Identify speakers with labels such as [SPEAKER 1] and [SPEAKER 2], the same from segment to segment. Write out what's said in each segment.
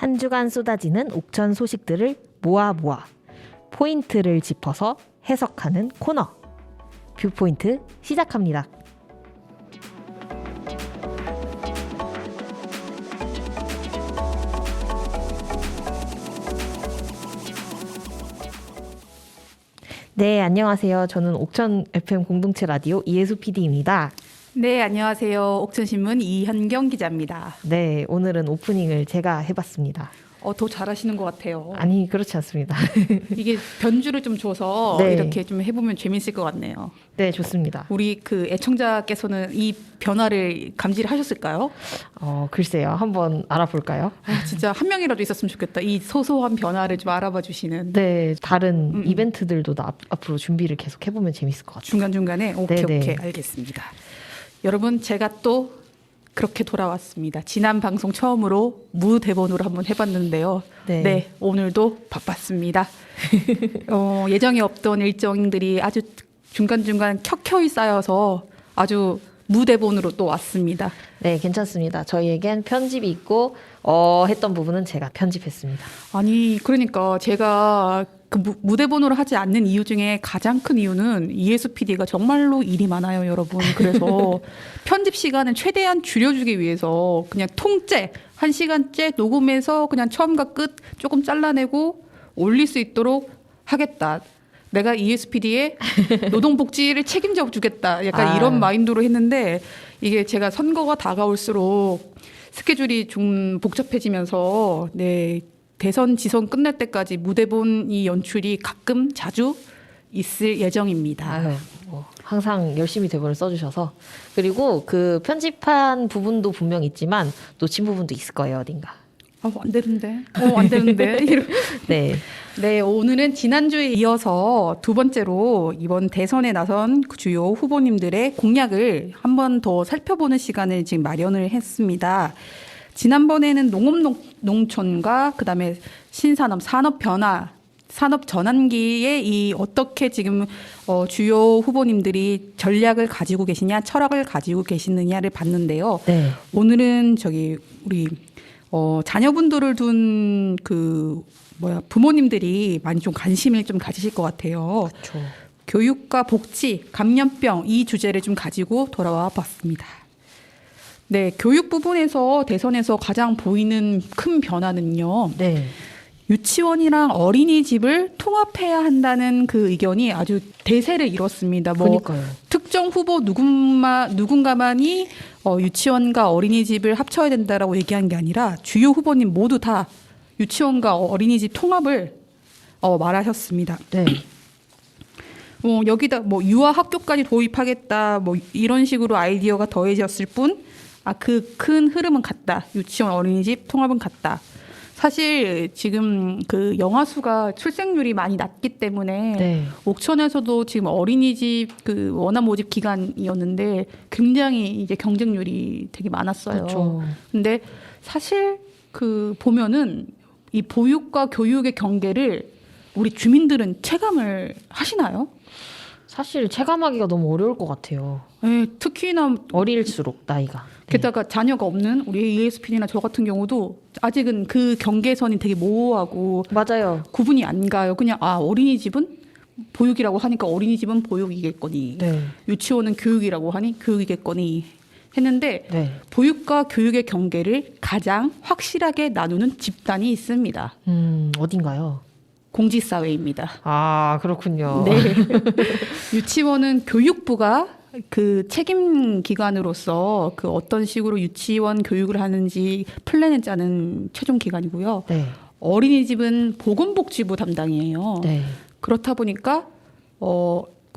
[SPEAKER 1] 한 주간 쏟아지는 옥천 소식들을 모아 포인트를 짚어서 해석하는 코너 뷰포인트 시작합니다. 네, 안녕하세요. 저는 옥천 FM 공동체 라디오 이혜수 PD입니다.
[SPEAKER 2] 네, 안녕하세요. 옥천신문 이현경 기자입니다.
[SPEAKER 1] 네, 오늘은 오프닝을 제가 해봤습니다.
[SPEAKER 2] 더 잘하시는 것 같아요.
[SPEAKER 1] 아니, 그렇지 않습니다.
[SPEAKER 2] 이게 변주를 좀 줘서
[SPEAKER 1] 네.
[SPEAKER 2] 이렇게 좀 해보면 재밌을 것 같네요.
[SPEAKER 1] 네, 좋습니다.
[SPEAKER 2] 우리 그 애청자께서는 이 변화를 감지를 하셨을까요?
[SPEAKER 1] 글쎄요. 한번 알아볼까요?
[SPEAKER 2] 진짜 한 명이라도 있었으면 좋겠다. 이 소소한 변화를 좀 알아봐 주시는.
[SPEAKER 1] 네, 다른 이벤트들도 앞으로 준비를 계속 해보면 재밌을 것 같아요.
[SPEAKER 2] 중간중간에 오케이
[SPEAKER 1] 네네.
[SPEAKER 2] 오케이 알겠습니다. 여러분 제가 또 그렇게 돌아왔습니다. 지난 방송 처음으로 무대본으로 한번 해봤는데요.
[SPEAKER 1] 네.
[SPEAKER 2] 오늘도 바빴습니다. 예정에 없던 일정들이 아주 중간중간 켜켜이 쌓여서 아주 무대본으로 또 왔습니다.
[SPEAKER 1] 네, 괜찮습니다. 저희에겐 편집이 있고 했던 부분은 제가 편집했습니다.
[SPEAKER 2] 아니 그러니까 제가 그 무대본으로 하지 않는 이유 중에 가장 큰 이유는 이혜수 PD가 정말로 일이 많아요, 여러분. 그래서 편집 시간을 최대한 줄여주기 위해서 그냥 통째 1시간째 녹음해서 그냥 처음과 끝 조금 잘라내고 올릴 수 있도록 하겠다. 내가 이혜수 PD의 노동복지를 책임져 주겠다. 약간 이런 마인드로 했는데 이게 제가 선거가 다가올수록 스케줄이 좀 복잡해지면서 대선 지선 끝날 때까지 무대본 이 연출이 가끔 자주 있을 예정입니다.
[SPEAKER 1] 항상 열심히 대본을 써주셔서 그리고 그 편집한 부분도 분명 있지만 놓친 부분도 있을 거예요, 어딘가.
[SPEAKER 2] 안 되는데. 안 되는데. 네, 오늘은 지난주에 이어서 두 번째로 이번 대선에 나선 주요 후보님들의 공약을 한 번 더 살펴보는 시간을 지금 마련을 했습니다. 지난번에는 농업농촌과 그다음에 신산업, 산업 변화, 산업 전환기에 이 어떻게 지금 주요 후보님들이 전략을 가지고 계시냐, 철학을 가지고 계시느냐를 봤는데요.
[SPEAKER 1] 네.
[SPEAKER 2] 오늘은 우리 자녀분들을 둔 부모님들이 많이 좀 관심을 좀 가지실 것 같아요.
[SPEAKER 1] 그렇죠.
[SPEAKER 2] 교육과 복지, 감염병 이 주제를 좀 가지고 돌아와 봤습니다. 네, 교육 부분에서 대선에서 가장 보이는 큰 변화는요.
[SPEAKER 1] 네.
[SPEAKER 2] 유치원이랑 어린이집을 통합해야 한다는 그 의견이 아주 대세를 이뤘습니다.
[SPEAKER 1] 그러니까요.
[SPEAKER 2] 특정 후보 누군가만이 유치원과 어린이집을 합쳐야 된다라고 얘기한 게 아니라 주요 후보님 모두 다 유치원과 어린이집 통합을 말하셨습니다.
[SPEAKER 1] 네.
[SPEAKER 2] 여기다 유아 학교까지 도입하겠다 이런 식으로 아이디어가 더해졌을 뿐 그 큰 흐름은 같다. 유치원 어린이집 통합은 같다. 사실 지금 그 영아 수가 출생률이 많이 낮기 때문에 옥천에서도 지금 어린이집 그 원화 모집 기간이었는데 굉장히 이제 경쟁률이 되게 많았어요.
[SPEAKER 1] 그렇죠.
[SPEAKER 2] 근데 사실 그 보면은 이 보육과 교육의 경계를 우리 주민들은 체감을 하시나요?
[SPEAKER 1] 사실 체감하기가 너무 어려울 것 같아요.
[SPEAKER 2] 네, 특히나
[SPEAKER 1] 어릴수록 나이가.
[SPEAKER 2] 게다가 자녀가 없는 우리 ESPD나 저 같은 경우도 아직은 그 경계선이 되게 모호하고
[SPEAKER 1] 맞아요.
[SPEAKER 2] 구분이 안 가요. 그냥 어린이집은 보육이라고 하니까 어린이집은 보육이겠거니 유치원은 교육이라고 하니 교육이겠거니 했는데 보육과 교육의 경계를 가장 확실하게 나누는 집단이 있습니다.
[SPEAKER 1] 어딘가요?
[SPEAKER 2] 공직사회입니다.
[SPEAKER 1] 그렇군요.
[SPEAKER 2] 네. 유치원은 교육부가 그 책임 기관으로서 그 어떤 식으로 유치원 교육을 하는지 플랜을 짜는 최종 기관이고요. 어린이집은 보건복지부 담당이에요. 그렇다 보니까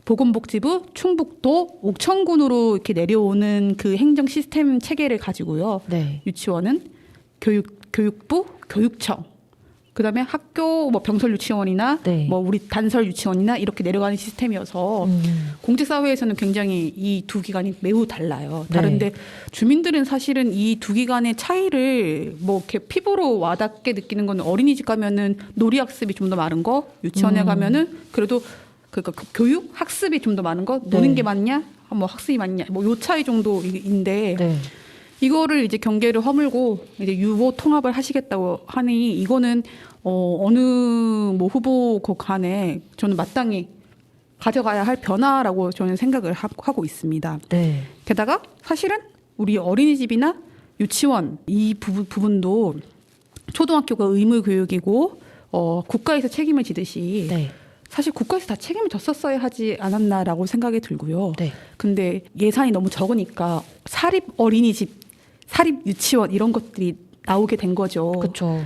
[SPEAKER 2] 보건복지부, 충북도, 옥천군으로 이렇게 내려오는 그 행정 시스템 체계를 가지고요. 유치원은 교육부, 교육청. 그다음에 학교 병설 유치원이나 우리 단설 유치원이나 이렇게 내려가는 시스템이어서 공직사회에서는 굉장히 이 두 기관이 매우 달라요. 다른데 주민들은 사실은 이 두 기관의 차이를 이렇게 피부로 와닿게 느끼는 건 어린이집 가면은 놀이학습이 좀 더 많은 거, 유치원에 가면은 그래도 그러니까 교육 학습이 좀 더 많은 거, 노는 게 많냐, 학습이 많냐, 요 차이 정도인데 이거를 이제 경계를 허물고 이제 유보 통합을 하시겠다고 하니 이거는 어느 뭐 후보 간에 저는 마땅히 가져가야 할 변화라고 저는 생각을 하고 있습니다.
[SPEAKER 1] 네.
[SPEAKER 2] 게다가 사실은 우리 어린이집이나 유치원 이 부분도 초등학교가 의무 교육이고 국가에서 책임을 지듯이
[SPEAKER 1] 네.
[SPEAKER 2] 사실 국가에서 다 책임을 졌었어야 하지 않았나라고 생각이 들고요.
[SPEAKER 1] 네.
[SPEAKER 2] 근데 예산이 너무 적으니까 사립 어린이집, 사립 유치원 이런 것들이 나오게 된 거죠.
[SPEAKER 1] 그렇죠.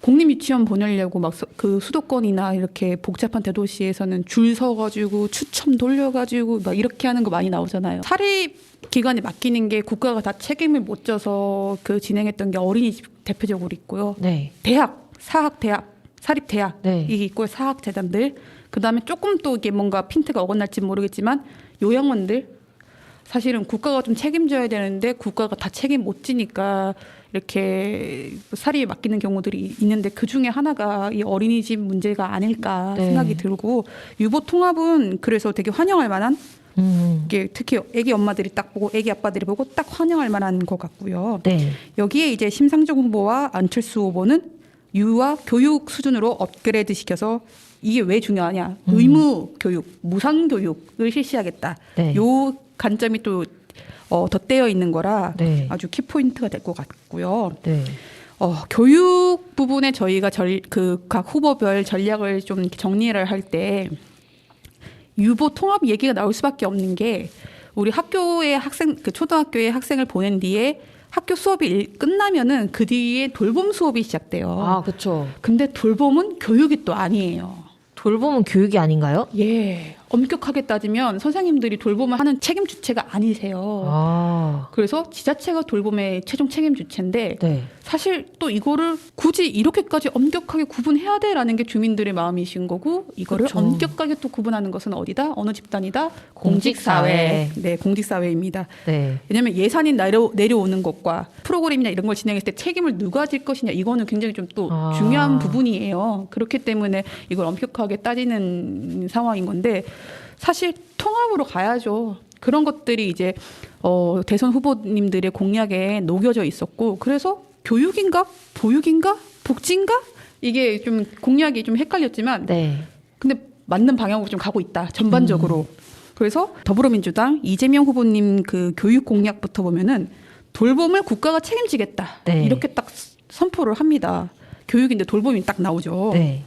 [SPEAKER 2] 공립 유치원 보내려고 막 그 수도권이나 이렇게 복잡한 대도시에서는 줄 서가지고 추첨 돌려가지고 막 이렇게 하는 거 많이 나오잖아요. 사립 기관에 맡기는 게 국가가 다 책임을 못 져서 그 진행했던 게 어린이집 대표적으로 있고요.
[SPEAKER 1] 네.
[SPEAKER 2] 대학, 사학대학, 사립대학
[SPEAKER 1] 네.
[SPEAKER 2] 이게 있고 사학재단들 그다음에 조금 또 이게 뭔가 핀트가 어긋날지 모르겠지만 요양원들 사실은 국가가 좀 책임져야 되는데 국가가 다 책임 못 지니까 이렇게 사립에 맡기는 경우들이 있는데 그 중에 하나가 이 어린이집 문제가 아닐까
[SPEAKER 1] 네.
[SPEAKER 2] 생각이 들고 유보 통합은 그래서 되게 환영할 만한 이게 특히 애기 엄마들이 딱 보고 애기 아빠들이 보고 딱 환영할 만한 것 같고요.
[SPEAKER 1] 네.
[SPEAKER 2] 여기에 이제 심상정 후보와 안철수 후보는 유아 교육 수준으로 업그레이드 시켜서 이게 왜 중요하냐? 의무 교육, 무상 교육을 실시하겠다.
[SPEAKER 1] 네.
[SPEAKER 2] 요 관점이 또 덧대어 있는 거라
[SPEAKER 1] 네.
[SPEAKER 2] 아주 키포인트가 될 것 같고요.
[SPEAKER 1] 네.
[SPEAKER 2] 교육 부분에 저희가 각 후보별 전략을 좀 이렇게 정리를 할 때 유보 통합 얘기가 나올 수밖에 없는 게 우리 학교의 학생, 그 초등학교에 학생을 보낸 뒤에 학교 수업이 끝나면은 그 뒤에 돌봄 수업이 시작돼요.
[SPEAKER 1] 아, 그렇죠.
[SPEAKER 2] 근데 돌봄은 교육이 또 아니에요.
[SPEAKER 1] 돌봄은 교육이 아닌가요?
[SPEAKER 2] 예. 엄격하게 따지면 선생님들이 돌봄을 하는 책임 주체가 아니세요.
[SPEAKER 1] 아.
[SPEAKER 2] 그래서 지자체가 돌봄의 최종 책임 주체인데
[SPEAKER 1] 네.
[SPEAKER 2] 사실 또 이거를 굳이 이렇게까지 엄격하게 구분해야 돼라는 게 주민들의 마음이신 거고 이거를
[SPEAKER 1] 그쵸.
[SPEAKER 2] 엄격하게 또 구분하는 것은 어디다? 어느 집단이다?
[SPEAKER 1] 공직사회.
[SPEAKER 2] 네, 공직사회입니다.
[SPEAKER 1] 네.
[SPEAKER 2] 왜냐하면 예산이 내려오는 것과 프로그램이나 이런 걸 진행했을 때 책임을 누가 질 것이냐 이거는 굉장히 좀 또 중요한 부분이에요. 그렇기 때문에 이걸 엄격하게 따지는 상황인 건데 사실 통합으로 가야죠. 그런 것들이 이제 대선 후보님들의 공약에 녹여져 있었고 그래서 교육인가 보육인가 복지인가 이게 좀 공약이 좀 헷갈렸지만
[SPEAKER 1] 네.
[SPEAKER 2] 근데 맞는 방향으로 좀 가고 있다 전반적으로. 그래서 더불어민주당 이재명 후보님 그 교육 공약부터 보면은 돌봄을 국가가 책임지겠다
[SPEAKER 1] 네.
[SPEAKER 2] 이렇게 딱 선포를 합니다. 교육인데 돌봄이 딱 나오죠.
[SPEAKER 1] 네.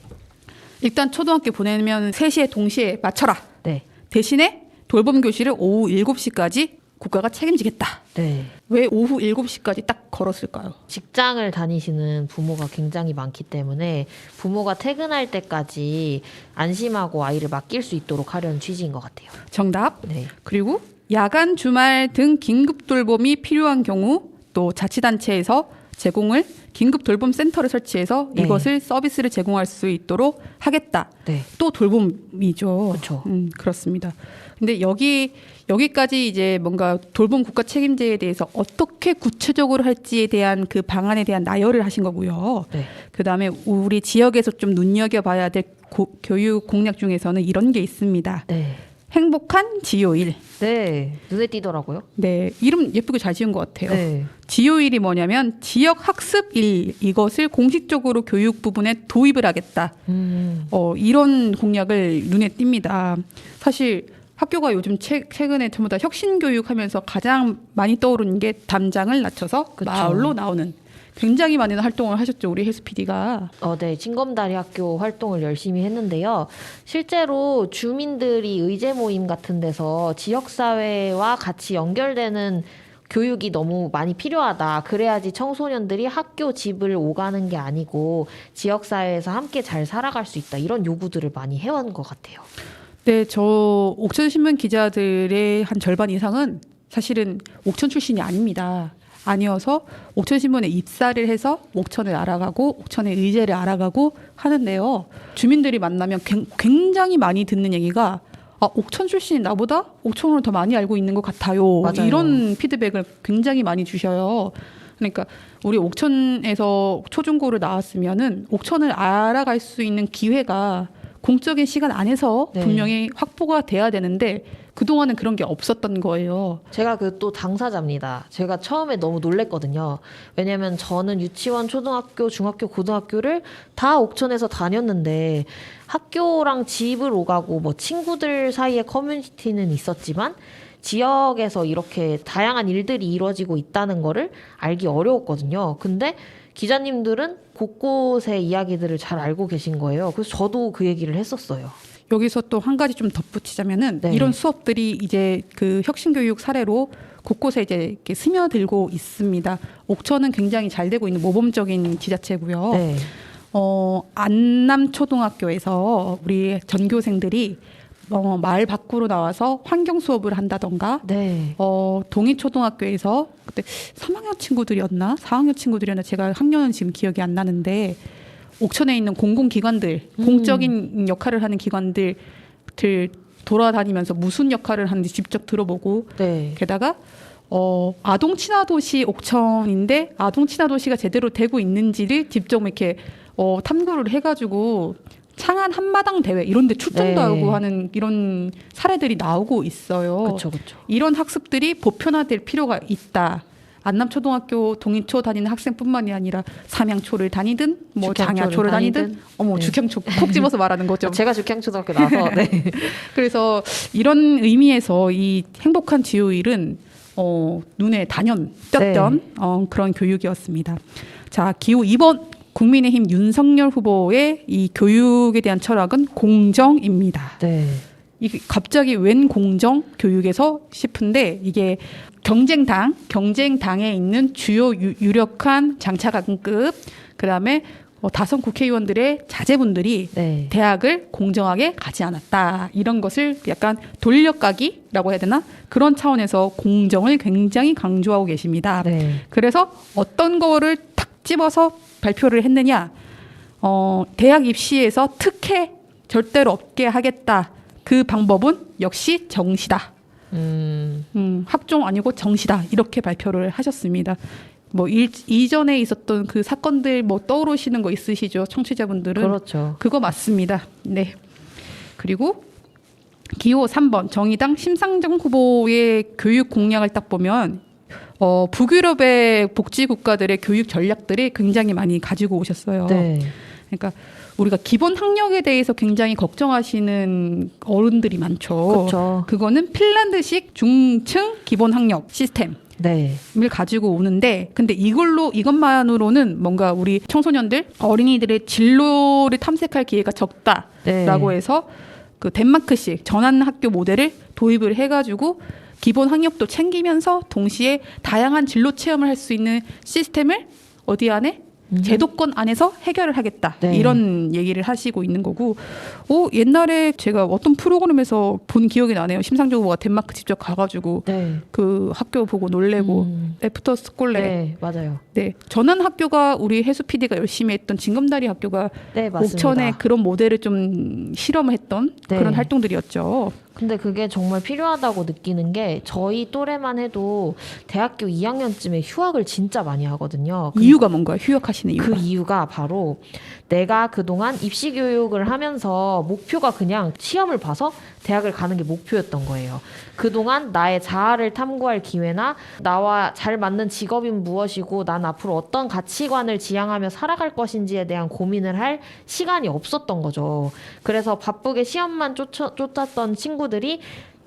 [SPEAKER 2] 일단 초등학교 보내면 3시에 동시에 맞춰라.
[SPEAKER 1] 네.
[SPEAKER 2] 대신에 돌봄 교실을 오후 7시까지 국가가 책임지겠다.
[SPEAKER 1] 네.
[SPEAKER 2] 왜 오후 7시까지 딱 걸었을까요?
[SPEAKER 1] 직장을 다니시는 부모가 굉장히 많기 때문에 부모가 퇴근할 때까지 안심하고 아이를 맡길 수 있도록 하려는 취지인 것 같아요.
[SPEAKER 2] 정답.
[SPEAKER 1] 네.
[SPEAKER 2] 그리고 야간 주말 등 긴급 돌봄이 필요한 경우 또 자치단체에서 제공을 긴급 돌봄 센터를 설치해서
[SPEAKER 1] 네.
[SPEAKER 2] 이것을 서비스를 제공할 수 있도록 하겠다.
[SPEAKER 1] 네.
[SPEAKER 2] 또 돌봄이죠.
[SPEAKER 1] 그렇죠.
[SPEAKER 2] 그렇습니다. 근데 여기까지 이제 뭔가 돌봄 국가 책임제에 대해서 어떻게 구체적으로 할지에 대한 그 방안에 대한 나열을 하신 거고요.
[SPEAKER 1] 네.
[SPEAKER 2] 그다음에 우리 지역에서 좀 눈여겨봐야 될 교육 공약 중에서는 이런 게 있습니다.
[SPEAKER 1] 네.
[SPEAKER 2] 행복한 지요일.
[SPEAKER 1] 네. 눈에 띄더라고요.
[SPEAKER 2] 네, 이름 예쁘게 잘 지은 것 같아요.
[SPEAKER 1] 네.
[SPEAKER 2] 지요일이 뭐냐면 지역 학습일 이것을 공식적으로 교육 부분에 도입을 하겠다. 이런 공약을 눈에 띕니다. 사실 학교가 요즘 최근에 전부 다 혁신 교육하면서 가장 많이 떠오르는 게 담장을 낮춰서
[SPEAKER 1] 그쵸.
[SPEAKER 2] 마을로 나오는 굉장히 많은 활동을 하셨죠. 우리 혜수 PD가.
[SPEAKER 1] 네, 징검다리 학교 활동을 열심히 했는데요. 실제로 주민들이 의제 모임 같은 데서 지역사회와 같이 연결되는 교육이 너무 많이 필요하다. 그래야지 청소년들이 학교 집을 오가는 게 아니고 지역사회에서 함께 잘 살아갈 수 있다. 이런 요구들을 많이 해온 것 같아요.
[SPEAKER 2] 네, 저 옥천신문 기자들의 한 절반 이상은 사실은 옥천 출신이 아닙니다. 아니어서 옥천신문에 입사를 해서 옥천을 알아가고 옥천의 의제를 알아가고 하는데요. 주민들이 만나면 굉장히 많이 듣는 얘기가 옥천 출신이 나보다 옥천을 더 많이 알고 있는 것 같아요.
[SPEAKER 1] 맞아요.
[SPEAKER 2] 이런 피드백을 굉장히 많이 주셔요. 그러니까 우리 옥천에서 초중고를 나왔으면은 옥천을 알아갈 수 있는 기회가 공적인 시간 안에서
[SPEAKER 1] 네.
[SPEAKER 2] 분명히 확보가 돼야 되는데 그동안은 그런 게 없었던 거예요.
[SPEAKER 1] 제가 그 또 당사자입니다. 제가 처음에 너무 놀랬거든요. 왜냐면 저는 유치원, 초등학교, 중학교, 고등학교를 다 옥천에서 다녔는데 학교랑 집을 오가고 뭐 친구들 사이에 커뮤니티는 있었지만 지역에서 이렇게 다양한 일들이 이루어지고 있다는 거를 알기 어려웠거든요. 근데 기자님들은 곳곳의 이야기들을 잘 알고 계신 거예요. 그래서 저도 그 얘기를 했었어요.
[SPEAKER 2] 여기서 또 한 가지 좀 덧붙이자면은
[SPEAKER 1] 네.
[SPEAKER 2] 이런 수업들이 이제 그 혁신교육 사례로 곳곳에 이제 이렇게 스며들고 있습니다. 옥천은 굉장히 잘 되고 있는 모범적인 지자체고요.
[SPEAKER 1] 네.
[SPEAKER 2] 안남초등학교에서 우리 전교생들이 마을 밖으로 나와서 환경 수업을 한다던가
[SPEAKER 1] 네.
[SPEAKER 2] 동이초등학교에서 그때 3학년 친구들이었나 4학년 친구들이었나 제가 학년은 지금 기억이 안 나는데 옥천에 있는 공공기관들 공적인 역할을 하는 기관들 돌아다니면서 무슨 역할을 하는지 직접 들어보고
[SPEAKER 1] 네.
[SPEAKER 2] 게다가 아동 친화 도시 옥천인데 아동 친화 도시가 제대로 되고 있는지를 직접 이렇게 탐구를 해가지고 창안 한마당 대회 이런 데 출전도
[SPEAKER 1] 네.
[SPEAKER 2] 하고 하는 이런 사례들이 나오고 있어요.
[SPEAKER 1] 그렇죠, 그렇죠.
[SPEAKER 2] 이런 학습들이 보편화될 필요가 있다. 안남초등학교 동인초 다니는 학생뿐만이 아니라 삼양초를 다니든 뭐 장야초를 다니든
[SPEAKER 1] 네.
[SPEAKER 2] 죽향초 콕 집어서 말하는 거죠.
[SPEAKER 1] 제가 죽향초등학교 나와서 네.
[SPEAKER 2] 그래서 이런 의미에서 이 행복한 지효일은 눈에 단연 띄었던 그런 교육이었습니다. 자, 기호 2번 국민의힘 윤석열 후보의 이 교육에 대한 철학은 공정입니다.
[SPEAKER 1] 네.
[SPEAKER 2] 이게 갑자기 웬 공정 교육에서 싶은데 이게 경쟁당에 있는 주요 유력한 장차관급 그다음에 다선 국회의원들의 자제분들이
[SPEAKER 1] 네.
[SPEAKER 2] 대학을 공정하게 가지 않았다. 이런 것을 약간 돌려가기라고 해야 되나? 그런 차원에서 공정을 굉장히 강조하고 계십니다.
[SPEAKER 1] 네.
[SPEAKER 2] 그래서 어떤 거를 탁 집어서 발표를 했느냐? 대학 입시에서 특혜 절대로 없게 하겠다. 그 방법은 역시 정시다. 학종 아니고 정시다. 이렇게 발표를 하셨습니다. 뭐 이전에 있었던 그 사건들 뭐 떠오르시는 거 있으시죠? 청취자분들은.
[SPEAKER 1] 그렇죠.
[SPEAKER 2] 그거 맞습니다. 네. 그리고 기호 3번 정의당 심상정 후보의 교육 공약을 딱 보면 북유럽의 복지 국가들의 교육 전략들이 굉장히 많이 가지고 오셨어요.
[SPEAKER 1] 네.
[SPEAKER 2] 그러니까 우리가 기본 학력에 대해서 굉장히 걱정하시는 어른들이 많죠.
[SPEAKER 1] 그렇죠.
[SPEAKER 2] 그거는 핀란드식 중층 기본 학력 시스템.
[SPEAKER 1] 네.
[SPEAKER 2] 을 가지고 오는데 근데 이것만으로는 뭔가 우리 청소년들 어린이들의 진로를 탐색할 기회가 적다라고
[SPEAKER 1] 네.
[SPEAKER 2] 해서 그 덴마크식 전환학교 모델을 도입을 해가지고 기본 학력도 챙기면서 동시에 다양한 진로 체험을 할 수 있는 시스템을 어디 안에 제도권 안에서 해결을 하겠다.
[SPEAKER 1] 네.
[SPEAKER 2] 이런 얘기를 하시고 있는 거고 옛날에 제가 어떤 프로그램에서 본 기억이 나네요. 심상정 후보가 덴마크 직접 가가지고
[SPEAKER 1] 네.
[SPEAKER 2] 그 학교 보고 놀래고 애프터 스콜레
[SPEAKER 1] 네, 맞아요.
[SPEAKER 2] 네 전환 학교가 우리 해수 PD가 열심히 했던 징검다리 학교가
[SPEAKER 1] 네, 맞습니다.
[SPEAKER 2] 옥천에 그런 모델을 좀 실험을 했던
[SPEAKER 1] 네.
[SPEAKER 2] 그런 활동들이었죠.
[SPEAKER 1] 근데 그게 정말 필요하다고 느끼는 게 저희 또래만 해도 대학교 2학년쯤에 휴학을 진짜 많이 하거든요.
[SPEAKER 2] 이유가 뭔가요? 휴학하시는 이유가?
[SPEAKER 1] 그 이유가 바로 내가 그동안 입시 교육을 하면서 목표가 그냥 시험을 봐서 대학을 가는 게 목표였던 거예요. 그동안 나의 자아를 탐구할 기회나 나와 잘 맞는 직업인 무엇이고 난 앞으로 어떤 가치관을 지향하며 살아갈 것인지에 대한 고민을 할 시간이 없었던 거죠. 그래서 바쁘게 시험만 쫓았던 친구들이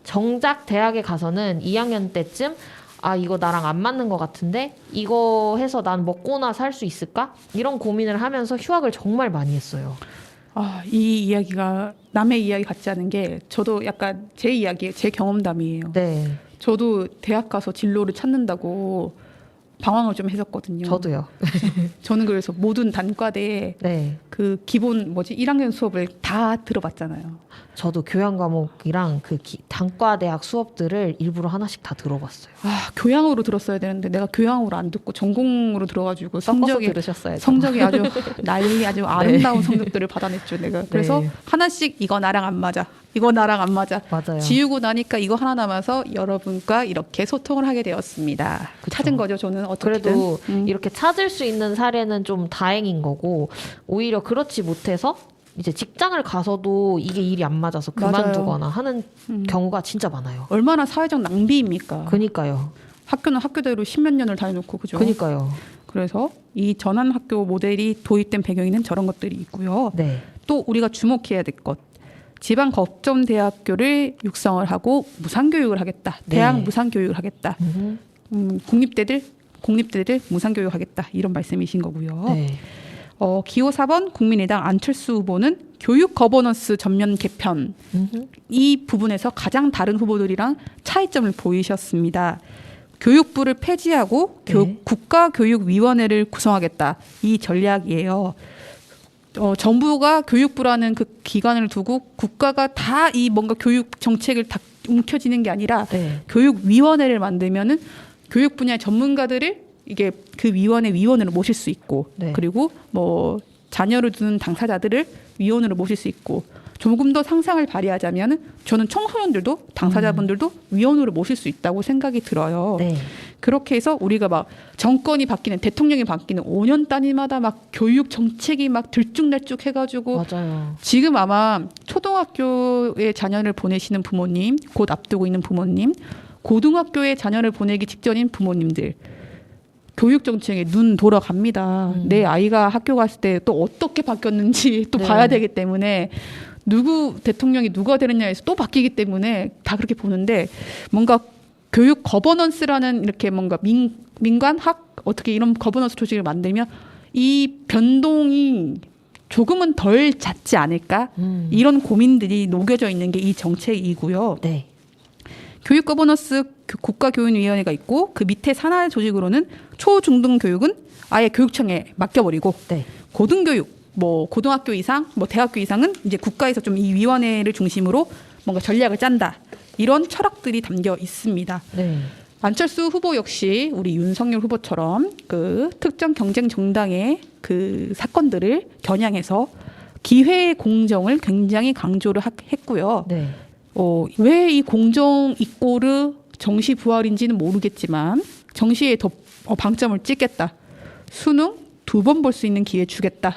[SPEAKER 1] 정작 대학에 가서는 2학년 때쯤 이거 나랑 안 맞는 것 같은데 이거 해서 난 먹고나 살 수 있을까? 이런 고민을 하면서 휴학을 정말 많이 했어요.
[SPEAKER 2] 이 이야기가 남의 이야기 같지 않은 게 저도 약간 제 이야기예요. 제 경험담이에요.
[SPEAKER 1] 네,
[SPEAKER 2] 저도 대학 가서 진로를 찾는다고 방황을 좀 했었거든요.
[SPEAKER 1] 저도요.
[SPEAKER 2] 저는 그래서 모든 단과대에
[SPEAKER 1] 네,
[SPEAKER 2] 그 기본 1학년 수업을 다 들어봤잖아요.
[SPEAKER 1] 저도 교양 과목이랑 그 단과대학 수업들을 일부러 하나씩 다 들어봤어요.
[SPEAKER 2] 교양으로 들었어야 되는데 내가 교양으로 안 듣고 전공으로 들어가지고
[SPEAKER 1] 섞어서 들으셨어야죠.
[SPEAKER 2] 성적이 아주 난리 아주 아름다운 성적들을 받아냈죠 내가. 그래서
[SPEAKER 1] 네.
[SPEAKER 2] 하나씩 이거 나랑 안 맞아. 이거 나랑 안 맞아.
[SPEAKER 1] 맞아요.
[SPEAKER 2] 지우고 나니까 이거 하나 남아서 여러분과 이렇게 소통을 하게 되었습니다.
[SPEAKER 1] 그쵸.
[SPEAKER 2] 찾은 거죠 저는 어떻게든.
[SPEAKER 1] 그래도 이렇게 찾을 수 있는 사례는 좀 다행인 거고 오히려 그렇지 못해서 이제 직장을 가서도 이게 일이 안 맞아서
[SPEAKER 2] 맞아요.
[SPEAKER 1] 그만두거나 하는 경우가 진짜 많아요.
[SPEAKER 2] 얼마나 사회적 낭비입니까?
[SPEAKER 1] 그니까요.
[SPEAKER 2] 학교는 학교대로 십몇 년을 다녀놓고 그죠?
[SPEAKER 1] 그니까요.
[SPEAKER 2] 그래서 이 전환학교 모델이 도입된 배경에는 저런 것들이 있고요.
[SPEAKER 1] 네.
[SPEAKER 2] 또 우리가 주목해야 될 것. 지방 거점 대학교를 육성을 하고 무상교육을 하겠다.
[SPEAKER 1] 네.
[SPEAKER 2] 대학 무상교육을 하겠다.
[SPEAKER 1] 음흠.
[SPEAKER 2] 국립대들 무상교육하겠다. 이런 말씀이신 거고요.
[SPEAKER 1] 네.
[SPEAKER 2] 기호 4번 국민의당 안철수 후보는 교육 거버넌스 전면 개편.
[SPEAKER 1] 음흠.
[SPEAKER 2] 이 부분에서 가장 다른 후보들이랑 차이점을 보이셨습니다. 교육부를 폐지하고
[SPEAKER 1] 네.
[SPEAKER 2] 국가교육위원회를 구성하겠다. 이 전략이에요. 정부가 교육부라는 그 기관을 두고 국가가 다 이 뭔가 교육 정책을 다 움켜쥐는 게 아니라
[SPEAKER 1] 네.
[SPEAKER 2] 교육위원회를 만들면은 교육 분야 전문가들을 이게 그 위원회 위원으로 모실 수 있고
[SPEAKER 1] 네.
[SPEAKER 2] 그리고 뭐 자녀를 두는 당사자들을 위원으로 모실 수 있고 조금 더 상상을 발휘하자면은 저는 청소년들도 당사자분들도 위원으로 모실 수 있다고 생각이 들어요.
[SPEAKER 1] 네.
[SPEAKER 2] 그렇게 해서 우리가 막 정권이 바뀌는 대통령이 바뀌는 5년 단위마다 막 교육 정책이 막 들쭉날쭉 해가지고
[SPEAKER 1] 맞아요.
[SPEAKER 2] 지금 아마 초등학교에 자녀를 보내시는 부모님, 곧 앞두고 있는 부모님, 고등학교에 자녀를 보내기 직전인 부모님들 교육 정책에 눈 돌아갑니다. 내 아이가 학교 갔을 때 또 어떻게 바뀌었는지 또
[SPEAKER 1] 네.
[SPEAKER 2] 봐야 되기 때문에 누구 대통령이 누가 되느냐에서 또 바뀌기 때문에 다 그렇게 보는데 뭔가 교육 거버넌스라는 이렇게 뭔가 민관학 어떻게 이런 거버넌스 조직을 만들면 이 변동이 조금은 덜 잦지 않을까 이런 고민들이 녹여져 있는 게 이 정책이고요.
[SPEAKER 1] 네.
[SPEAKER 2] 교육 거버넌스 국가교육위원회가 있고 그 밑에 산하 조직으로는 초중등 교육은 아예 교육청에 맡겨버리고
[SPEAKER 1] 네.
[SPEAKER 2] 고등교육 뭐 고등학교 이상 뭐 대학교 이상은 이제 국가에서 좀 이 위원회를 중심으로 뭔가 전략을 짠다 이런 철학들이 담겨 있습니다.
[SPEAKER 1] 네.
[SPEAKER 2] 안철수 후보 역시 우리 윤석열 후보처럼 그 특정 경쟁 정당의 그 사건들을 겨냥해서 기회 공정을 굉장히 강조를 했고요.
[SPEAKER 1] 네.
[SPEAKER 2] 왜 이 공정 이꼬르 정시 부활인지는 모르겠지만 정시에 더 방점을 찍겠다. 수능 2번 볼 수 있는 기회 주겠다.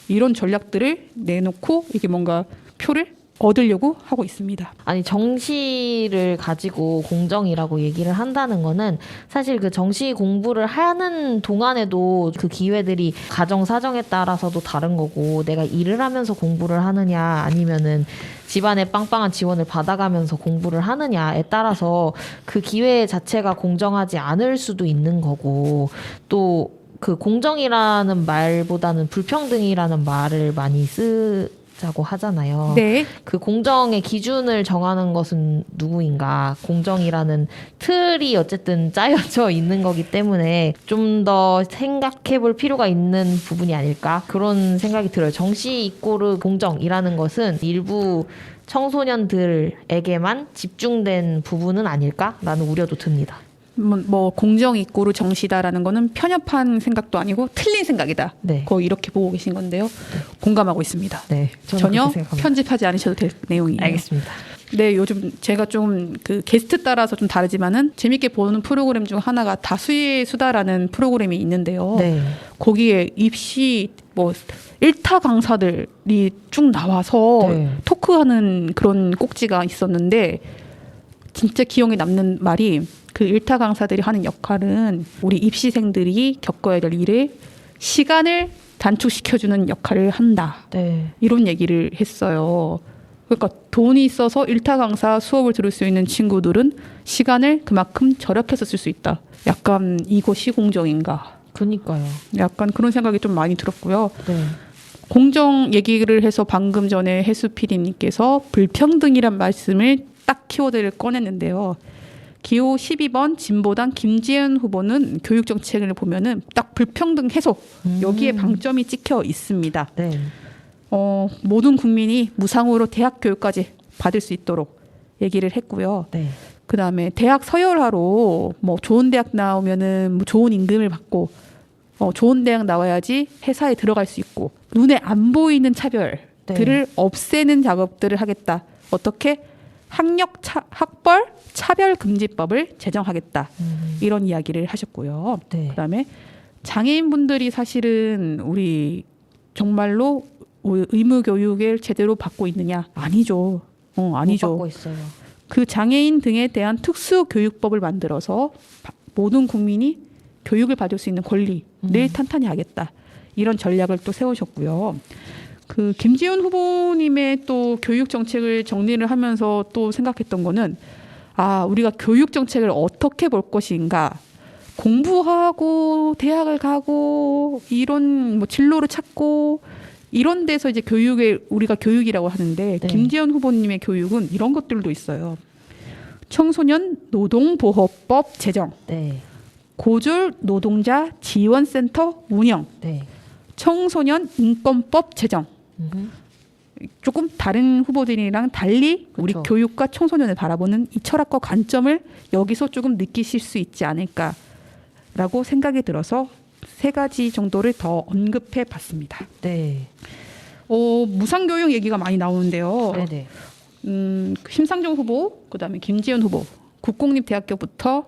[SPEAKER 2] 이런 전략들을 내놓고 이게 뭔가 표를 얻으려고 하고 있습니다.
[SPEAKER 1] 아니 정시를 가지고 공정이라고 얘기를 한다는 거는 사실 그 정시 공부를 하는 동안에도 그 기회들이 가정 사정에 따라서도 다른 거고 내가 일을 하면서 공부를 하느냐 아니면은 집안의 빵빵한 지원을 받아가면서 공부를 하느냐에 따라서 그 기회 자체가 공정하지 않을 수도 있는 거고 또 그 공정이라는 말보다는 불평등이라는 말을 많이 쓰자고 하잖아요.
[SPEAKER 2] 네.
[SPEAKER 1] 그 공정의 기준을 정하는 것은 누구인가? 공정이라는 틀이 어쨌든 짜여져 있는 거기 때문에 좀 더 생각해 볼 필요가 있는 부분이 아닐까? 그런 생각이 들어요. 정시 이꼬르 공정이라는 것은 일부 청소년들에게만 집중된 부분은 아닐까라는 우려도 듭니다.
[SPEAKER 2] 뭐 공정 이꼬르 정시다라는 거는 편협한 생각도 아니고 틀린 생각이다.
[SPEAKER 1] 네.
[SPEAKER 2] 거의 이렇게 보고 계신 건데요. 공감하고 있습니다.
[SPEAKER 1] 네. 저는
[SPEAKER 2] 전혀
[SPEAKER 1] 그렇게 생각합니다.
[SPEAKER 2] 편집하지 않으셔도 될 내용이에요.
[SPEAKER 1] 알겠습니다.
[SPEAKER 2] 네, 요즘 제가 좀 그 게스트 따라서 좀 다르지만은 재밌게 보는 프로그램 중 하나가 다수의 수다라는 프로그램이 있는데요.
[SPEAKER 1] 네.
[SPEAKER 2] 거기에 입시 뭐 1타 강사들이 쭉 나와서
[SPEAKER 1] 네.
[SPEAKER 2] 토크하는 그런 꼭지가 있었는데 진짜 기억에 남는 말이 그 1타 강사들이 하는 역할은 우리 입시생들이 겪어야 될 일을 시간을 단축시켜주는 역할을 한다.
[SPEAKER 1] 네.
[SPEAKER 2] 이런 얘기를 했어요. 그러니까 돈이 있어서 1타 강사 수업을 들을 수 있는 친구들은 시간을 그만큼 절약해서 쓸 수 있다. 약간 이것이 공정인가.
[SPEAKER 1] 그니까요.
[SPEAKER 2] 약간 그런 생각이 좀 많이 들었고요.
[SPEAKER 1] 네.
[SPEAKER 2] 공정 얘기를 해서 방금 전에 해수 PD님께서 불평등이란 말씀을 딱 키워드를 꺼냈는데요. 기호 12번 진보당 김재현 후보는 교육 정책을 보면은 딱 불평등 해소 여기에 방점이 찍혀 있습니다.
[SPEAKER 1] 네.
[SPEAKER 2] 모든 국민이 무상으로 대학 교육까지 받을 수 있도록 얘기를 했고요.
[SPEAKER 1] 네.
[SPEAKER 2] 그다음에 대학 서열화로 뭐 좋은 대학 나오면은 뭐 좋은 임금을 받고 좋은 대학 나와야지 회사에 들어갈 수 있고 눈에 안 보이는 차별들을 없애는 작업들을 하겠다. 어떻게? 학벌 차별금지법을 제정하겠다. 이런 이야기를 하셨고요.
[SPEAKER 1] 네.
[SPEAKER 2] 그다음에 장애인분들이 사실은 우리 정말로 의무 교육을 제대로 받고 있느냐? 아니죠. 아니죠.
[SPEAKER 1] 못 받고 있어요.
[SPEAKER 2] 그 장애인 등에 대한 특수 교육법을 만들어서 모든 국민이 교육을 받을 수 있는 권리를 탄탄히 하겠다. 이런 전략을 또 세우셨고요. 그 김지훈 후보님의 또 교육 정책을 정리를 하면서 또 생각했던 거는 우리가 교육 정책을 어떻게 볼 것인가. 공부하고 대학을 가고 이런 뭐 진로를 찾고 이런 데서 이제 우리가 교육이라고 하는데
[SPEAKER 1] 네.
[SPEAKER 2] 김지현 후보님의 교육은 이런 것들도 있어요. 청소년 노동보호법 제정,
[SPEAKER 1] 네.
[SPEAKER 2] 고졸 노동자 지원센터 운영,
[SPEAKER 1] 네.
[SPEAKER 2] 청소년 인권법 제정. 조금 다른 후보들이랑 달리 우리
[SPEAKER 1] 그쵸.
[SPEAKER 2] 교육과 청소년을 바라보는 이 철학과 관점을 여기서 조금 느끼실 수 있지 않을까라고 생각이 들어서 3가지 정도를 더 언급해 봤습니다.
[SPEAKER 1] 네.
[SPEAKER 2] 무상교육 얘기가 많이 나오는데요.
[SPEAKER 1] 네네.
[SPEAKER 2] 심상정 후보, 그다음에 김지현 후보, 국공립대학교부터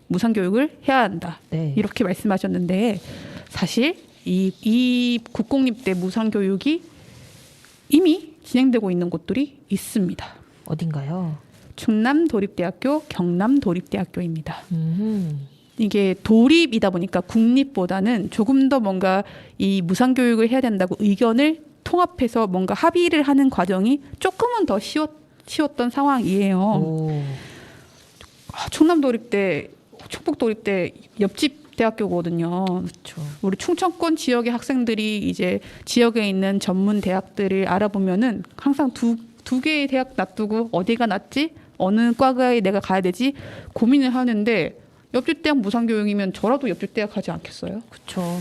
[SPEAKER 2] 무상교육을 해야 한다.
[SPEAKER 1] 네.
[SPEAKER 2] 이렇게 말씀하셨는데 사실 이 국공립대 무상교육이 이미 진행되고 있는 곳들이 있습니다.
[SPEAKER 1] 어딘가요?
[SPEAKER 2] 충남도립대학교, 경남도립대학교입니다. 이게 도립이다 보니까 국립보다는 조금 더 뭔가 이 무상교육을 해야 된다고 의견을 통합해서 뭔가 합의를 하는 과정이 조금은 더 쉬웠던 상황이에요.
[SPEAKER 1] 오.
[SPEAKER 2] 충남도립대, 충북도립대 옆집 대학교거든요.
[SPEAKER 1] 그렇죠.
[SPEAKER 2] 우리 충청권 지역의 학생들이 이제 지역에 있는 전문 대학들을 알아보면은 항상 두 개의 대학 놔두고 어디가 낫지? 어느 과에 내가 가야 되지? 고민을 하는데 옆집 대학 무상교육이면 저라도 옆집 대학 가지 않겠어요?
[SPEAKER 1] 그렇죠.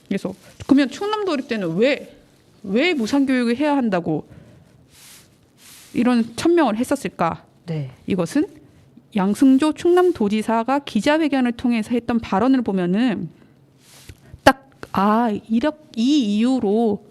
[SPEAKER 2] 그래서 그러면 충남도립대는 왜 무상교육을 해야 한다고 이런 천명을 했었을까?
[SPEAKER 1] 네.
[SPEAKER 2] 이것은 양승조 충남도지사가 기자회견을 통해서 했던 발언을 보면은 딱 이 이유로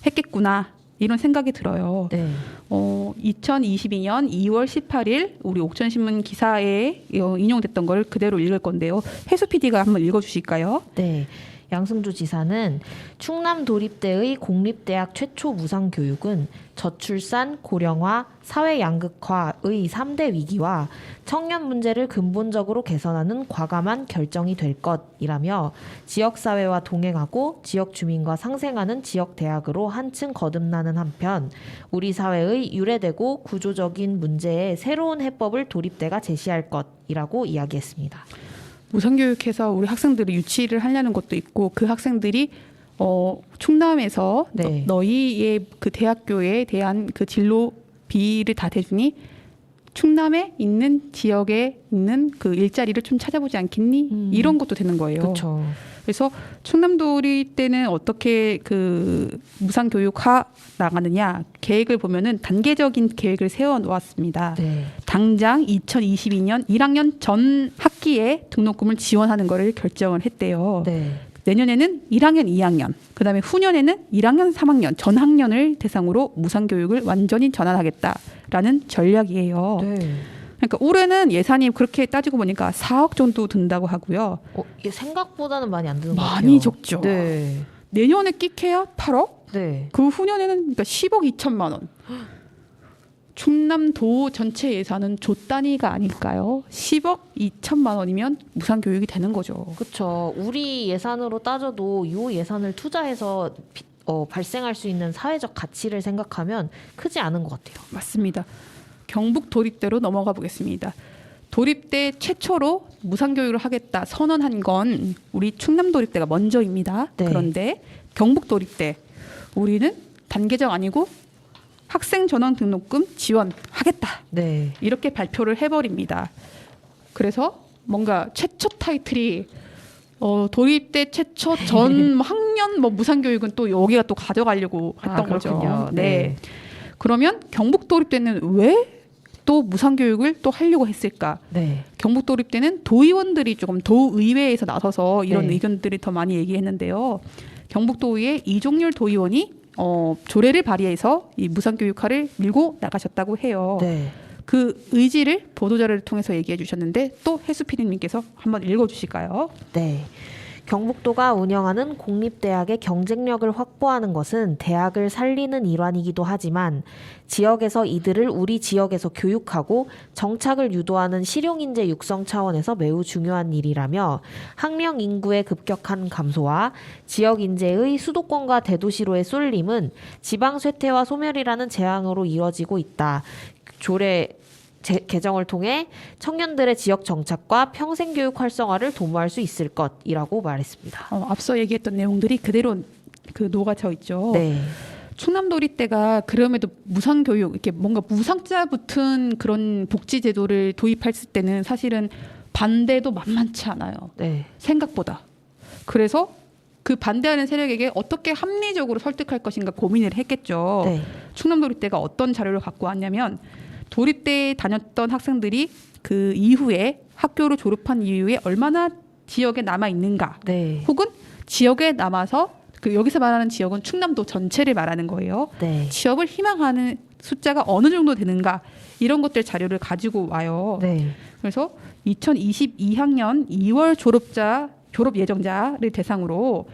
[SPEAKER 2] 했겠구나 이런 생각이 들어요.
[SPEAKER 1] 네.
[SPEAKER 2] 2022년 2월 18일 우리 옥천신문 기사에 인용됐던 걸 그대로 읽을 건데요. 혜수 PD가 한번 읽어주실까요?
[SPEAKER 1] 네. 양승조 지사는 충남도립대의 공립대학 최초 무상교육은 저출산, 고령화, 사회양극화의 3대 위기와 청년 문제를 근본적으로 개선하는 과감한 결정이 될 것이라며 지역사회와 동행하고 지역 주민과 상생하는 지역대학으로 한층 거듭나는 한편 우리 사회의 유래되고 구조적인 문제에 새로운 해법을 도립대가 제시할 것이라고 이야기했습니다.
[SPEAKER 2] 무상교육해서 우리 학생들을 유치를 하려는 것도 있고 그 학생들이 충남에서
[SPEAKER 1] 네.
[SPEAKER 2] 너희의 그 대학교에 대한 그 진로비를 다 대주니 충남에 있는 지역에 있는 그 일자리를 좀 찾아보지 않겠니? 이런 것도 되는 거예요.
[SPEAKER 1] 그렇죠.
[SPEAKER 2] 그래서 충남도리 때는 어떻게 그 무상교육화 나가느냐 계획을 보면은 단계적인 계획을 세워 놓았습니다.
[SPEAKER 1] 네.
[SPEAKER 2] 당장 2022년 1학년 전 학기에 등록금을 지원하는 것을 결정을 했대요.
[SPEAKER 1] 네.
[SPEAKER 2] 내년에는 1학년, 2학년, 그다음에 후년에는 1학년, 3학년 전 학년을 대상으로 무상교육을 완전히 전환하겠다라는 전략이에요.
[SPEAKER 1] 네.
[SPEAKER 2] 그러니까 올해는 예산이 그렇게 따지고 보니까 4억 정도 든다고 하고요.
[SPEAKER 1] 이게 생각보다는 많이 안 드는 것 같아요.
[SPEAKER 2] 많이 적죠.
[SPEAKER 1] 네.
[SPEAKER 2] 내년에 끼케야 8억?
[SPEAKER 1] 네.
[SPEAKER 2] 그 후년에는 그러니까 10억 2천만 원. 충남도 전체 예산은 조 단위가 아닐까요? 10억 2천만 원이면 무상교육이 되는 거죠.
[SPEAKER 1] 그렇죠. 우리 예산으로 따져도 이 예산을 투자해서 발생할 수 있는 사회적 가치를 생각하면 크지 않은 것 같아요.
[SPEAKER 2] 맞습니다. 경북 도립대로 넘어가 보겠습니다. 도립대 최초로 무상교육을 하겠다 선언한 건 우리 충남도립대가 먼저입니다.
[SPEAKER 1] 네.
[SPEAKER 2] 그런데 경북도립대 우리는 단계적 아니고 학생 전원 등록금 지원하겠다.
[SPEAKER 1] 네.
[SPEAKER 2] 이렇게 발표를 해버립니다. 그래서 뭔가 최초 타이틀이 도립대 최초 전 학년 무상교육은 또 여기가 또 가져가려고 했던 거죠.
[SPEAKER 1] 그렇군요.
[SPEAKER 2] 네. 그러면 경북도립대는 왜 또 무상교육을 또 하려고 했을까?
[SPEAKER 1] 네.
[SPEAKER 2] 경북도립대는 도의원들이 조금 도의회에서 나서서 이런
[SPEAKER 1] 네.
[SPEAKER 2] 의견들을 더 많이 얘기했는데요. 경북도의회 이종률 도의원이 조례를 발의해서 이 무상교육화를 밀고 나가셨다고 해요.
[SPEAKER 1] 네.
[SPEAKER 2] 그 의지를 보도자료를 통해서 얘기해 주셨는데 또 혜수 PD님께서 한번 읽어주실까요?
[SPEAKER 1] 네. 경북도가 운영하는 공립대학의 경쟁력을 확보하는 것은 대학을 살리는 일환이기도 하지만 지역에서 이들을 우리 지역에서 교육하고 정착을 유도하는 실용인재 육성 차원에서 매우 중요한 일이라며 학령 인구의 급격한 감소와 지역 인재의 수도권과 대도시로의 쏠림은 지방 쇠퇴와 소멸이라는 재앙으로 이어지고 있다. 조례 개정을 통해 청년들의 지역 정착과 평생교육 활성화를 도모할 수 있을 것이라고 말했습니다.
[SPEAKER 2] 앞서 얘기했던 내용들이 그대로 그 녹아져 있죠.
[SPEAKER 1] 네.
[SPEAKER 2] 충남도립대가 그럼에도 무상교육 이렇게 뭔가 무상자 붙은 그런 복지 제도를 도입했을 때는 사실은 반대도 만만치 않아요.
[SPEAKER 1] 네.
[SPEAKER 2] 생각보다. 그래서 그 반대하는 세력에게 어떻게 합리적으로 설득할 것인가 고민을 했겠죠.
[SPEAKER 1] 네.
[SPEAKER 2] 충남도립대가 어떤 자료를 갖고 왔냐면 도립대에 다녔던 학생들이 그 이후에 학교를 졸업한 이후에 얼마나 지역에 남아 있는가,
[SPEAKER 1] 네.
[SPEAKER 2] 혹은 지역에 남아서 그 여기서 말하는 지역은 충남도 전체를 말하는 거예요.
[SPEAKER 1] 네.
[SPEAKER 2] 취업을 희망하는 숫자가 어느 정도 되는가 이런 것들 자료를 가지고 와요.
[SPEAKER 1] 네.
[SPEAKER 2] 그래서 2022학년 2월 졸업 예정자를 대상으로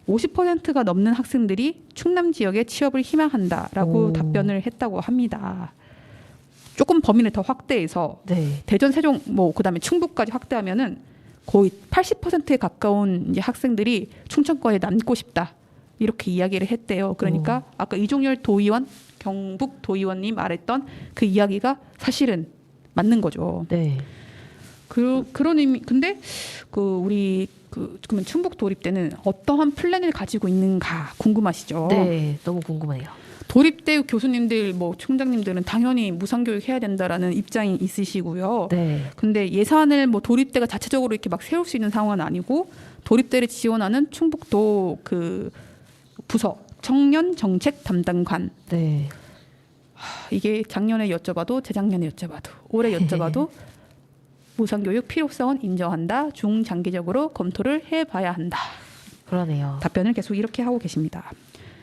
[SPEAKER 2] 50%가 넘는 학생들이 충남 지역에 취업을 희망한다라고
[SPEAKER 1] 오.
[SPEAKER 2] 답변을 했다고 합니다. 조금 범위를 더 확대해서
[SPEAKER 1] 네.
[SPEAKER 2] 대전, 세종, 뭐 그다음에 충북까지 확대하면은 거의 80%에 가까운 이제 학생들이 충청권에 남고 싶다 이렇게 이야기를 했대요. 그러니까 아까 이종열 도의원, 경북 도의원님 말했던 그 이야기가 사실은 맞는 거죠.
[SPEAKER 1] 네.
[SPEAKER 2] 그런 의미. 근데 우리 그러면 충북 도립대는 어떠한 플랜을 가지고 있는가 궁금하시죠?
[SPEAKER 1] 네. 너무 궁금해요.
[SPEAKER 2] 도립대 교수님들, 뭐 총장님들은 당연히 무상교육 해야 된다라는 입장이 있으시고요.
[SPEAKER 1] 네.
[SPEAKER 2] 근데 예산을 뭐 도립대가 자체적으로 이렇게 막 세울 수 있는 상황은 아니고 도립대를 지원하는 충북도 그 부서 청년 정책 담당관.
[SPEAKER 1] 네.
[SPEAKER 2] 이게 작년에 여쭤봐도 재작년에 여쭤봐도 올해 여쭤봐도 무상교육 필요성은 인정한다. 중장기적으로 검토를 해봐야 한다.
[SPEAKER 1] 그러네요.
[SPEAKER 2] 답변을 계속 이렇게 하고 계십니다.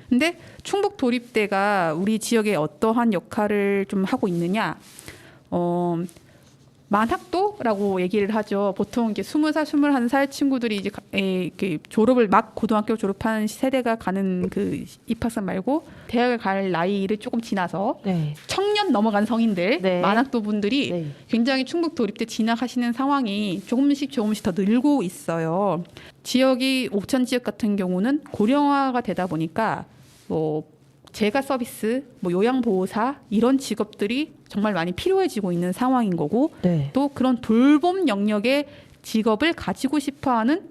[SPEAKER 2] 근데 충북 도립대가 우리 지역에 어떠한 역할을 좀 하고 있느냐? 만학도라고 얘기를 하죠. 보통 이게 20살, 21살 친구들이 이제 이렇게 졸업을 막 고등학교 졸업한 세대가 가는 그 입학생 말고 대학을 갈 나이를 조금 지나서
[SPEAKER 1] 네.
[SPEAKER 2] 청년 넘어간 성인들,
[SPEAKER 1] 네.
[SPEAKER 2] 만학도 분들이
[SPEAKER 1] 네.
[SPEAKER 2] 굉장히 충북 도립대 진학하시는 상황이 조금씩 더 늘고 있어요. 지역이 옥천 지역 같은 경우는 고령화가 되다 보니까 뭐 재가 서비스, 뭐 요양보호사 이런 직업들이 정말 많이 필요해지고 있는 상황인 거고
[SPEAKER 1] 네.
[SPEAKER 2] 또 그런 돌봄 영역의 직업을 가지고 싶어하는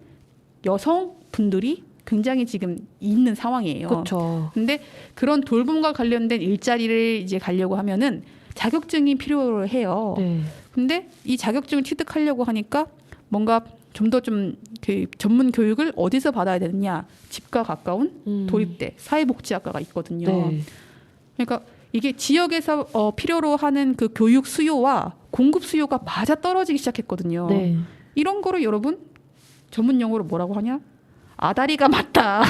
[SPEAKER 2] 여성분들이 굉장히 지금 있는 상황이에요.
[SPEAKER 1] 그렇죠.
[SPEAKER 2] 근데 그런 돌봄과 관련된 일자리를 이제 가려고 하면은 자격증이 필요해요.
[SPEAKER 1] 네.
[SPEAKER 2] 근데 이 자격증을 취득하려고 하니까 뭔가 좀 더 그 전문 교육을 어디서 받아야 되느냐? 집과 가까운 도립대, 사회복지학과가 있거든요.
[SPEAKER 1] 네.
[SPEAKER 2] 그러니까 이게 지역에서 필요로 하는 그 교육 수요와 공급 수요가 맞아 떨어지기 시작했거든요.
[SPEAKER 1] 네.
[SPEAKER 2] 이런 거를 여러분 전문 용어로 뭐라고 하냐? 아다리가 맞다.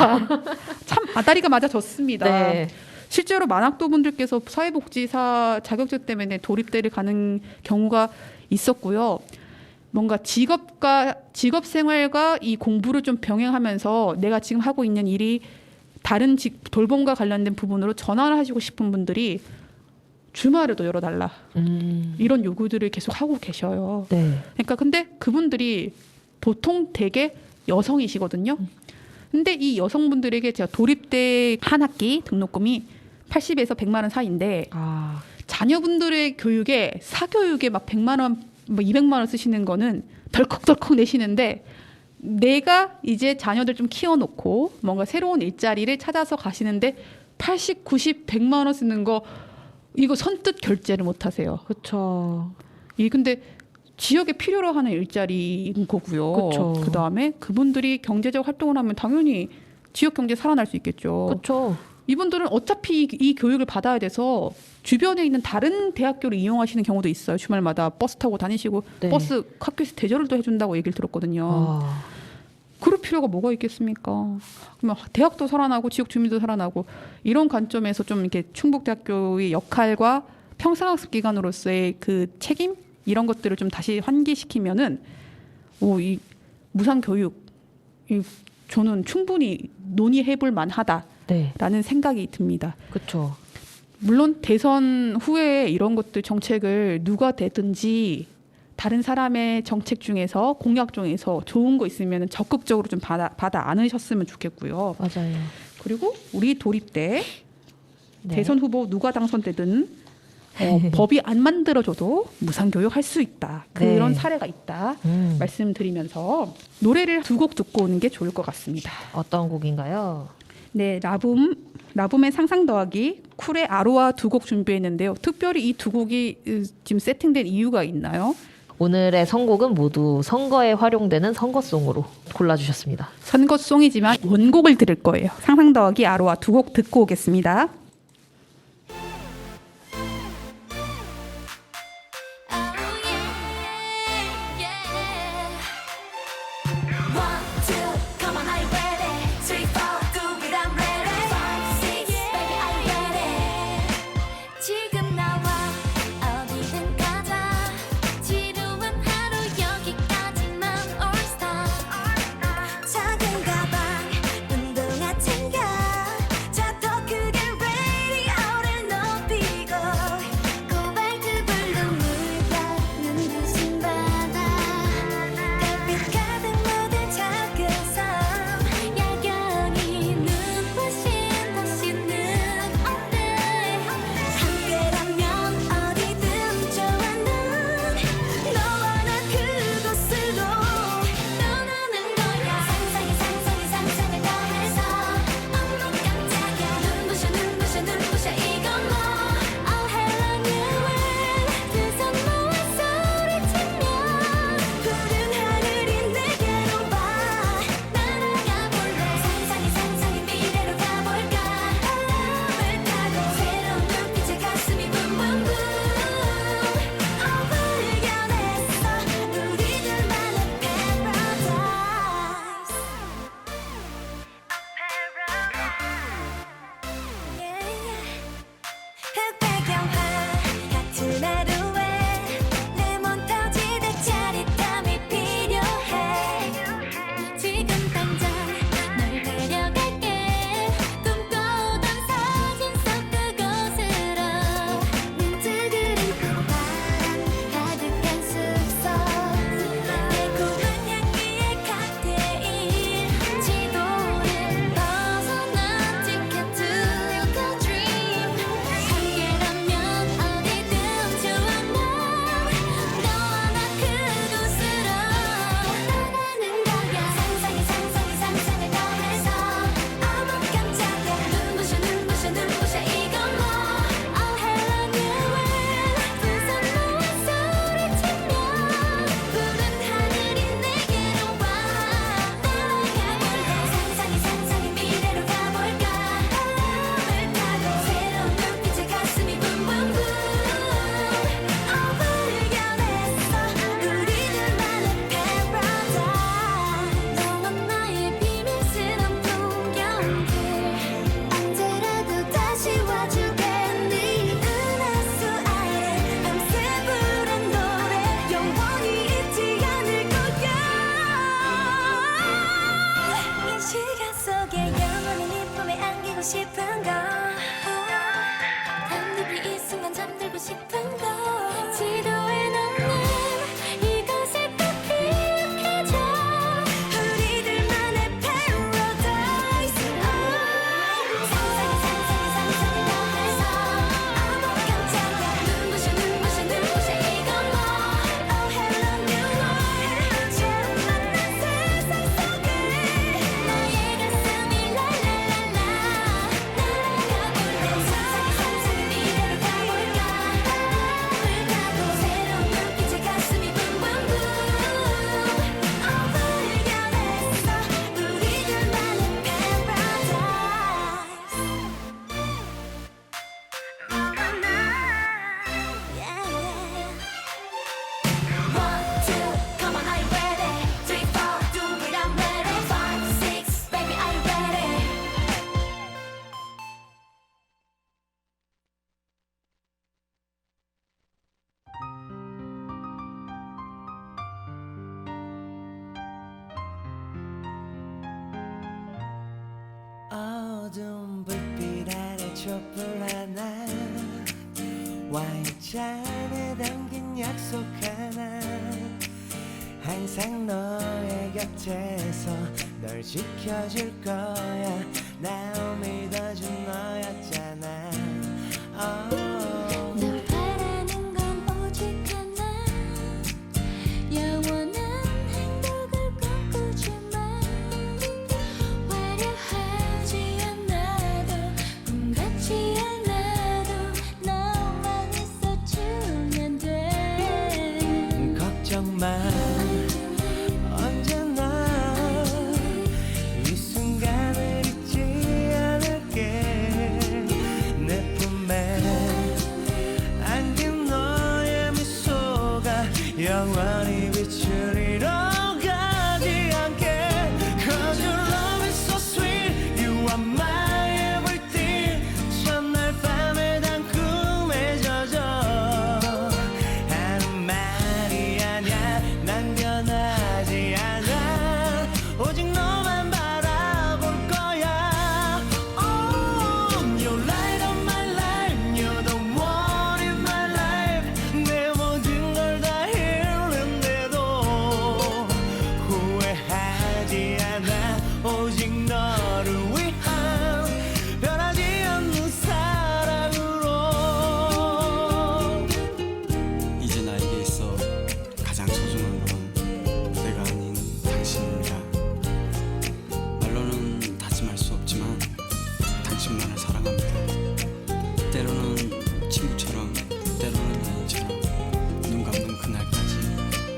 [SPEAKER 2] 참 아다리가 맞아졌습니다.
[SPEAKER 1] 네.
[SPEAKER 2] 실제로 만학도 분들께서 사회복지사 자격증 때문에 도립대를 가는 경우가 있었고요. 뭔가 직업 생활과 이 공부를 좀 병행하면서 내가 지금 하고 있는 일이 다른 돌봄과 관련된 부분으로 전환을 하시고 싶은 분들이 주말에도 열어달라. 이런 요구들을 계속 하고 계셔요.
[SPEAKER 1] 네.
[SPEAKER 2] 그러니까 근데 그분들이 보통 대개 여성이시거든요. 근데 이 여성분들에게 제가 도립대 한 학기 등록금이 80에서 100만 원 사이인데
[SPEAKER 1] 아.
[SPEAKER 2] 자녀분들의 교육에 사교육에 막 100만 원, 뭐 200만 원 쓰시는 거는 덜컥덜컥 내시는데 내가 이제 자녀들 좀 키워놓고 뭔가 새로운 일자리를 찾아서 가시는데 80, 90, 100만 원 쓰는 거 이거 선뜻 결제를 못 하세요.
[SPEAKER 1] 그렇죠.
[SPEAKER 2] 이 근데 지역에 필요로 하는 일자리인 거고요.
[SPEAKER 1] 그쵸.
[SPEAKER 2] 그다음에 그분들이 경제적 활동을 하면 당연히 지역 경제 살아날 수 있겠죠.
[SPEAKER 1] 그렇죠.
[SPEAKER 2] 이분들은 어차피 이 교육을 받아야 돼서 주변에 있는 다른 대학교를 이용하시는 경우도 있어요. 주말마다 버스 타고 다니시고
[SPEAKER 1] 네.
[SPEAKER 2] 버스 학교에서 대절을 또 해준다고 얘기를 들었거든요.
[SPEAKER 1] 아.
[SPEAKER 2] 그럴 필요가 뭐가 있겠습니까? 그러면 대학도 살아나고 지역 주민도 살아나고 이런 관점에서 좀 이렇게 충북대학교의 역할과 평생학습 기관으로서의 그 책임 이런 것들을 좀 다시 환기시키면은 이 무상 교육 저는 충분히 논의해볼 만하다라는
[SPEAKER 1] 네,
[SPEAKER 2] 생각이 듭니다.
[SPEAKER 1] 그렇죠.
[SPEAKER 2] 물론 대선 후에 이런 것들 정책을 누가 되든지 다른 사람의 정책 중에서 공약 중에서 좋은 거 있으면 적극적으로 좀 받아 안으셨으면 좋겠고요.
[SPEAKER 1] 맞아요.
[SPEAKER 2] 그리고 우리 도립 때
[SPEAKER 1] 네.
[SPEAKER 2] 대선 후보 누가 당선되든 법이 안 만들어져도 무상교육 할 수 있다. 그런
[SPEAKER 1] 네.
[SPEAKER 2] 사례가 있다.
[SPEAKER 1] 음,
[SPEAKER 2] 말씀드리면서 노래를 두 곡 듣고 오는 게 좋을 것 같습니다.
[SPEAKER 1] 어떤 곡인가요?
[SPEAKER 2] 네, 라붐의 상상 더하기, 쿨의 아로하 두 곡 준비했는데요. 특별히 이 두 곡이 지금 세팅된 이유가 있나요?
[SPEAKER 1] 오늘의 선곡은 모두 선거에 활용되는 선거송으로 골라주셨습니다.
[SPEAKER 2] 선거송이지만 원곡을 들을 거예요. 상상 더하기, 아로하 두 곡 듣고 오겠습니다.
[SPEAKER 3] 지금 나와 어디든 가자. 지루한 하루 여기까지만 올스타. 작은 가방 운동화 챙겨. 자 더 크게 radio를 높이고. 코발트 블루 물가는 무슨 바다. 달빛 가득 묻은 작은 섬. 야경이 눈부신 도시는 어때? 함께라면 어디든 좋아. 난 너와 나 그곳으로 떠나는 거야. 상상에 더해서 어머 깜짝이야. 눈부셔 이건 뭐. Oh hello new world. 두 손 모아 소리치며 푸른 하늘이 내게로 와. 날아가 볼래. 상상의 미래로 가볼까. 바람을 타고 새로운 눈빛에 가슴이 붕붕붕. 발견했어 우리들만의 paradise. 흑백영화 같은 하루에 레몬 터지듯 짜릿함이 필요해. 지금 당장 널 데려갈게. 꿈꾸던 사진 속 그곳으로. 민트 그린 꽃바람 가득한 숲속. 달콤한 향기의 칵테일. 지도를 벗어난 ticket to the dream. 함께라면 어디든 좋아. 난 너와 나 그곳으로 떠나는 거야. 상상에 더해서 어머 깜짝이야. 눈부셔 이건 뭐. Oh hello new world. 두 손 모아 소리치며 푸른 하늘이 내게로 와. 날아가 볼래. 상상의 미래로 가볼까. 바람을 타고 새로운 눈빛에 가슴이 붕붕붕. 발견했어 우리들만의 paradise. 너와 나의 비밀스런 풍경들. 언제라도 다시 와주게. 네 은하수 아래 밤새 부른 노래 영원히 잊지 않을 거야. 이 시간 속에 영원히 네 품에 안기고 싶은 거. 단둘이 이 순간 잠들고 싶은 거. 지도에 넣는 이것을 꼭 기억해줘. 우리들만의 paradise. 상상에 더해서 어머 깜짝이야. 눈부셔 이건 뭐. Oh hello new world. 처음 만난 세상 속에 나의 가슴이 랄랄랄라. 날아가
[SPEAKER 4] 어두운 불빛 아래 촛불 하나 와인잔에 담긴 약속 하나 항상 너의 곁에서 널 지켜줄 거야 날 믿어준 너였잖아
[SPEAKER 3] 널 바라는 건 오직 하나 영원한 행복을 꿈꾸지만 화려하지 않아도 꿈 같지 않아도 너만 있어주면 돼
[SPEAKER 4] 걱정 마 언제나 이 순간을 잊지 않을게 내 품에 안긴 너의 미소가 영원히 비추리러 가지 않게 Cause your love is so sweet You are my everything 첫날 밤에 단 꿈에 젖어 하는 말이 아냐 난 변하지 않아 오직 너만 바라볼 거야 Oh, you're light of my life You're the one in my life 내 모든 걸 다 잃는데도 후회하지 않아 오직 너를 위한 변하지 않는 사랑으로
[SPEAKER 5] 이제 나에게 있어 가장 소중한 건 내가 아닌 당신입니다. 말로는 다짐할 수 없지만 당신만을 사랑합니다. 때로는 친구처럼 때로는 연인처럼 눈 감는 그날까지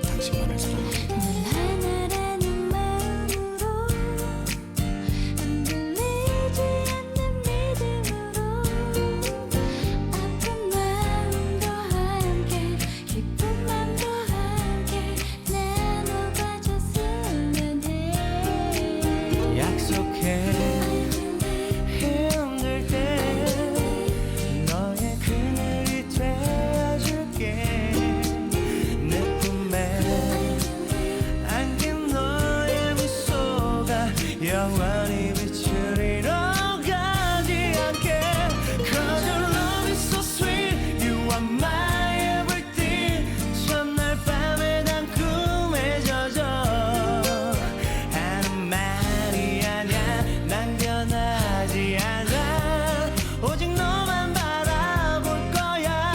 [SPEAKER 5] 당신만을 사랑합니다.
[SPEAKER 3] 늘 하나라는 마음으로 흔들리지 않는 믿음으로 아픈 마음도 함께 기쁜 맘도 함께 나눠봐줬으면 해
[SPEAKER 4] 약속해 힘들 때 너의 그늘이 되어줄게 내 품에 안긴 너의 미소가 영원히 비추리러 가지 않게 Cause your love is so sweet You are my everything 첫날 밤에 단 꿈에 젖어 하는 말이 아냐 난 변하지 않아 오직 너만 바라볼 거야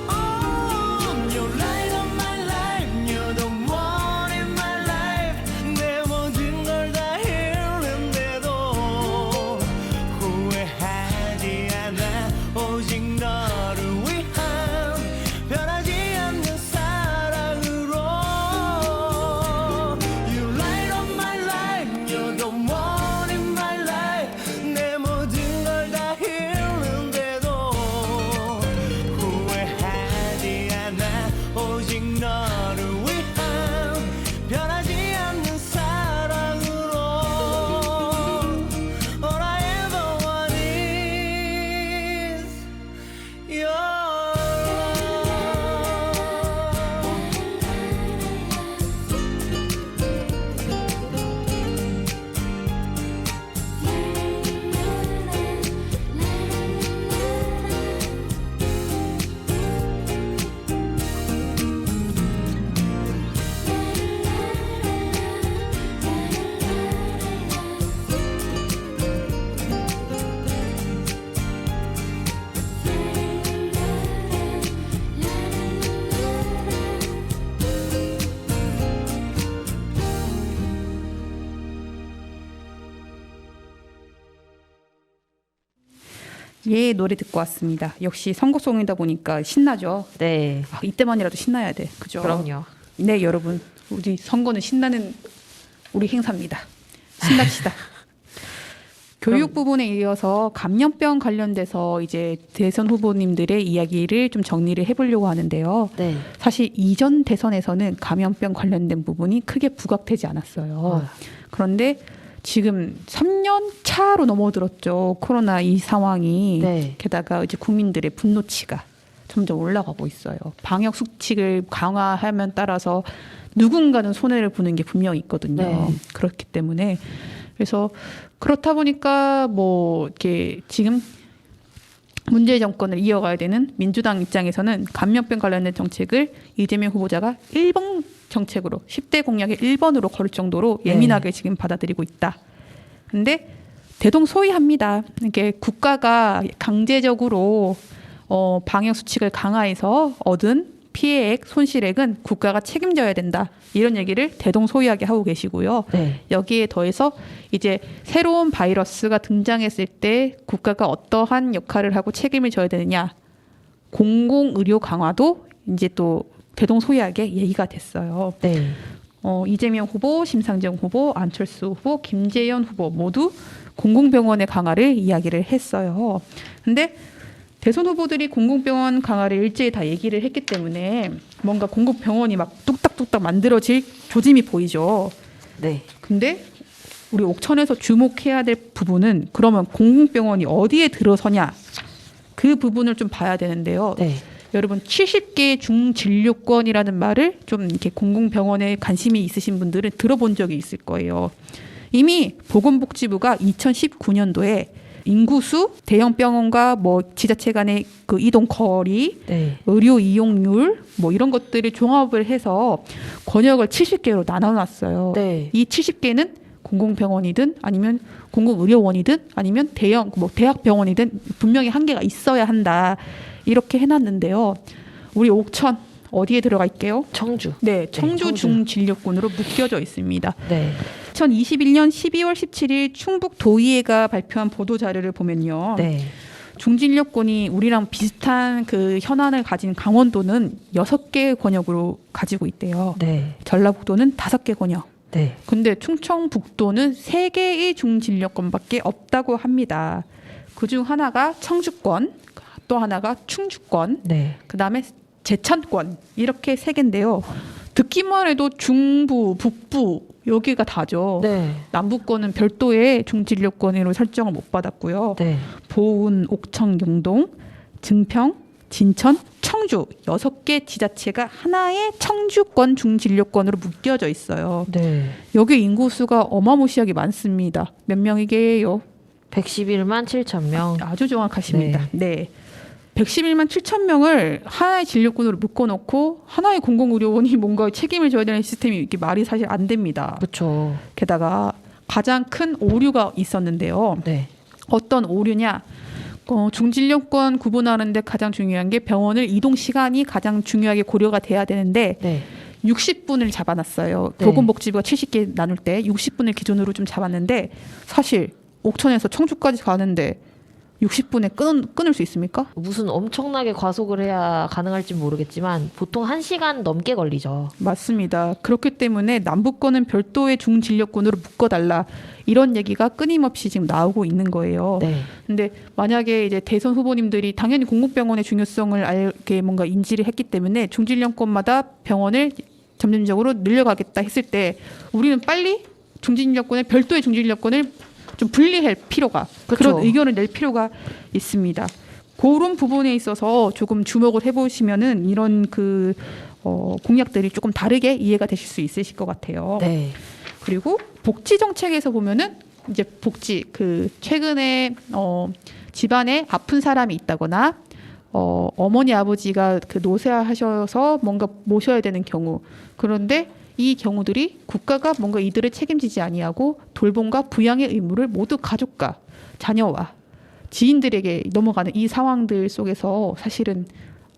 [SPEAKER 4] Oh, you're light of my life You're the one in my life 내 모든 걸 다 잃는데도 후회하지 않아 오직 너를 위한 변하지 않는 사랑으로 You light of my life You're the one in my life 내 모든 걸 다 잃는데도 후회하지 않아 오직 너를 위한 변하지 않는 사랑으로 All I ever want is your love
[SPEAKER 2] 예, 노래 듣고 왔습니다. 역시 선곡송이다 보니까 신나죠.
[SPEAKER 1] 네,
[SPEAKER 2] 아, 이때만이라도 신나야 돼. 그죠?
[SPEAKER 1] 그럼요.
[SPEAKER 2] 네, 여러분. 우리 선거는 신나는 우리 행사입니다. 신납시다. 교육 부분에 이어서 감염병 관련돼서 이제 대선 후보님들의 이야기를 좀 정리를 해보려고 하는데요.
[SPEAKER 1] 네.
[SPEAKER 2] 사실 이전 대선에서는 감염병 관련된 부분이 크게 부각되지 않았어요. 그런데 지금 3년 차로 넘어들었죠. 코로나 이 상황이.
[SPEAKER 1] 네.
[SPEAKER 2] 게다가 이제 국민들의 분노치가 점점 올라가고 있어요. 방역 수칙을 강화하면 따라서 누군가는 손해를 보는 게 분명히 있거든요.
[SPEAKER 1] 네.
[SPEAKER 2] 그렇기 때문에 그래서 그렇다 보니까 뭐 이렇게 지금 문재인 정권을 이어가야 되는 민주당 입장에서는 감염병 관련된 정책을 이재명 후보자가 1번 정책으로 10대 공약의 1번으로 걸을 정도로 예민하게 지금 받아들이고 있다. 근데 대동소이합니다. 이게 국가가 강제적으로 방역 수칙을 강화해서 얻은 피해액, 손실액은 국가가 책임져야 된다. 이런 얘기를 대동소이하게 하고 계시고요.
[SPEAKER 1] 네.
[SPEAKER 2] 여기에 더해서 이제 새로운 바이러스가 등장했을 때 국가가 어떠한 역할을 하고 책임을 져야 되느냐. 공공의료 강화도 이제 또 대동소이하게 얘기가 됐어요.
[SPEAKER 1] 네.
[SPEAKER 2] 이재명 후보, 심상정 후보, 안철수 후보, 김재현 후보 모두 공공병원의 강화를 이야기를 했어요. 근데 대선 후보들이 공공병원 강화를 일제히 다 얘기를 했기 때문에 뭔가 공공병원이 막 뚝딱뚝딱 만들어질 조짐이 보이죠.
[SPEAKER 1] 네.
[SPEAKER 2] 근데 우리 옥천에서 주목해야 될 부분은 그러면 공공병원이 어디에 들어서냐 그 부분을 좀 봐야 되는데요.
[SPEAKER 1] 네.
[SPEAKER 2] 여러분 70개 중진료권이라는 말을 좀 이렇게 공공병원에 관심이 있으신 분들은 들어본 적이 있을 거예요. 이미 보건복지부가 2019년도에 인구수, 대형 병원과 뭐 지자체 간의 그 이동 거리,
[SPEAKER 1] 네.
[SPEAKER 2] 의료 이용률 뭐 이런 것들을 종합을 해서 권역을 70개로 나눠놨어요.
[SPEAKER 1] 네.
[SPEAKER 2] 이 70개는 공공병원이든 아니면 공공의료원이든 아니면 대형 뭐 대학병원이든 분명히 한계가 있어야 한다. 이렇게 해놨는데요. 우리 옥천 어디에 들어가 있게요?
[SPEAKER 1] 청주.
[SPEAKER 2] 네, 청주
[SPEAKER 1] 청주.
[SPEAKER 2] 중진료권으로 묶여져 있습니다.
[SPEAKER 1] 네.
[SPEAKER 2] 2021년 12월 17일 충북도의회가 발표한 보도 자료를 보면요.
[SPEAKER 1] 네.
[SPEAKER 2] 중진료권이 우리랑 비슷한 그 현안을 가진 강원도는 6개 권역으로 가지고 있대요.
[SPEAKER 1] 네.
[SPEAKER 2] 전라북도는 5개 권역.
[SPEAKER 1] 네.
[SPEAKER 2] 근데 충청북도는 3개의 중진료권밖에 없다고 합니다. 그중 하나가 청주권, 또 하나가 충주권,
[SPEAKER 1] 네.
[SPEAKER 2] 그다음에 제천권 이렇게 3개인데요. 듣기만 해도 중부, 북부 여기가 다죠.
[SPEAKER 1] 네.
[SPEAKER 2] 남부권은 별도의 중진료권으로 설정을 못 받았고요.
[SPEAKER 1] 네.
[SPEAKER 2] 보은, 옥천, 영동, 증평, 진천, 청주 6개 지자체가 하나의 청주권 중진료권으로 묶여져 있어요.
[SPEAKER 1] 네.
[SPEAKER 2] 여기 인구수가 어마무시하게 많습니다. 몇 명이게요?
[SPEAKER 1] 111만 7천 명.
[SPEAKER 2] 아주 정확하십니다. 네. 111만 7천 명을 하나의 진료권으로 묶어놓고 하나의 공공의료원이 뭔가 책임을 져야 되는 시스템이 이렇게 말이 사실 안 됩니다.
[SPEAKER 1] 그렇죠.
[SPEAKER 2] 게다가 가장 큰 오류가 있었는데요.
[SPEAKER 1] 네.
[SPEAKER 2] 어떤 오류냐? 중진료권 구분하는데 가장 중요한 게 병원을 이동 시간이 가장 중요하게 고려가 돼야 되는데
[SPEAKER 1] 네.
[SPEAKER 2] 60분을 잡아놨어요.
[SPEAKER 1] 네.
[SPEAKER 2] 보건복지부가 70개 나눌 때 60분을 기준으로 좀 잡았는데 사실 옥천에서 청주까지 가는데 60분에 끊을 수 있습니까?
[SPEAKER 1] 무슨 엄청나게 과속을 해야 가능할지 모르겠지만 보통 1시간 넘게 걸리죠.
[SPEAKER 2] 맞습니다. 그렇기 때문에 남부권은 별도의 중진료권으로 묶어달라 이런 얘기가 끊임없이 지금 나오고 있는 거예요.
[SPEAKER 1] 네.
[SPEAKER 2] 근데 만약에 이제 대선 후보님들이 당연히 공공병원의 중요성을 알게 뭔가 인지를 했기 때문에 중진료권마다 병원을 점진적으로 늘려가겠다 했을 때 우리는 빨리 중진료권의 별도의 중진료권을 좀 분리할 필요가
[SPEAKER 1] 그쵸.
[SPEAKER 2] 그런 의견을 낼 필요가 있습니다. 그런 부분에 있어서 조금 주목을 해보시면은 이런 그 공약들이 조금 다르게 이해가 되실 수 있으실 것 같아요.
[SPEAKER 1] 네.
[SPEAKER 2] 그리고 복지 정책에서 보면은 이제 복지 그 최근에 집안에 아픈 사람이 있다거나 어머니 아버지가 그 노쇠하셔서 뭔가 모셔야 되는 경우 그런데 이 경우들이 국가가 뭔가 이들을 책임지지 아니하고 돌봄과 부양의 의무를 모두 가족과 자녀와 지인들에게 넘어가는 이 상황들 속에서 사실은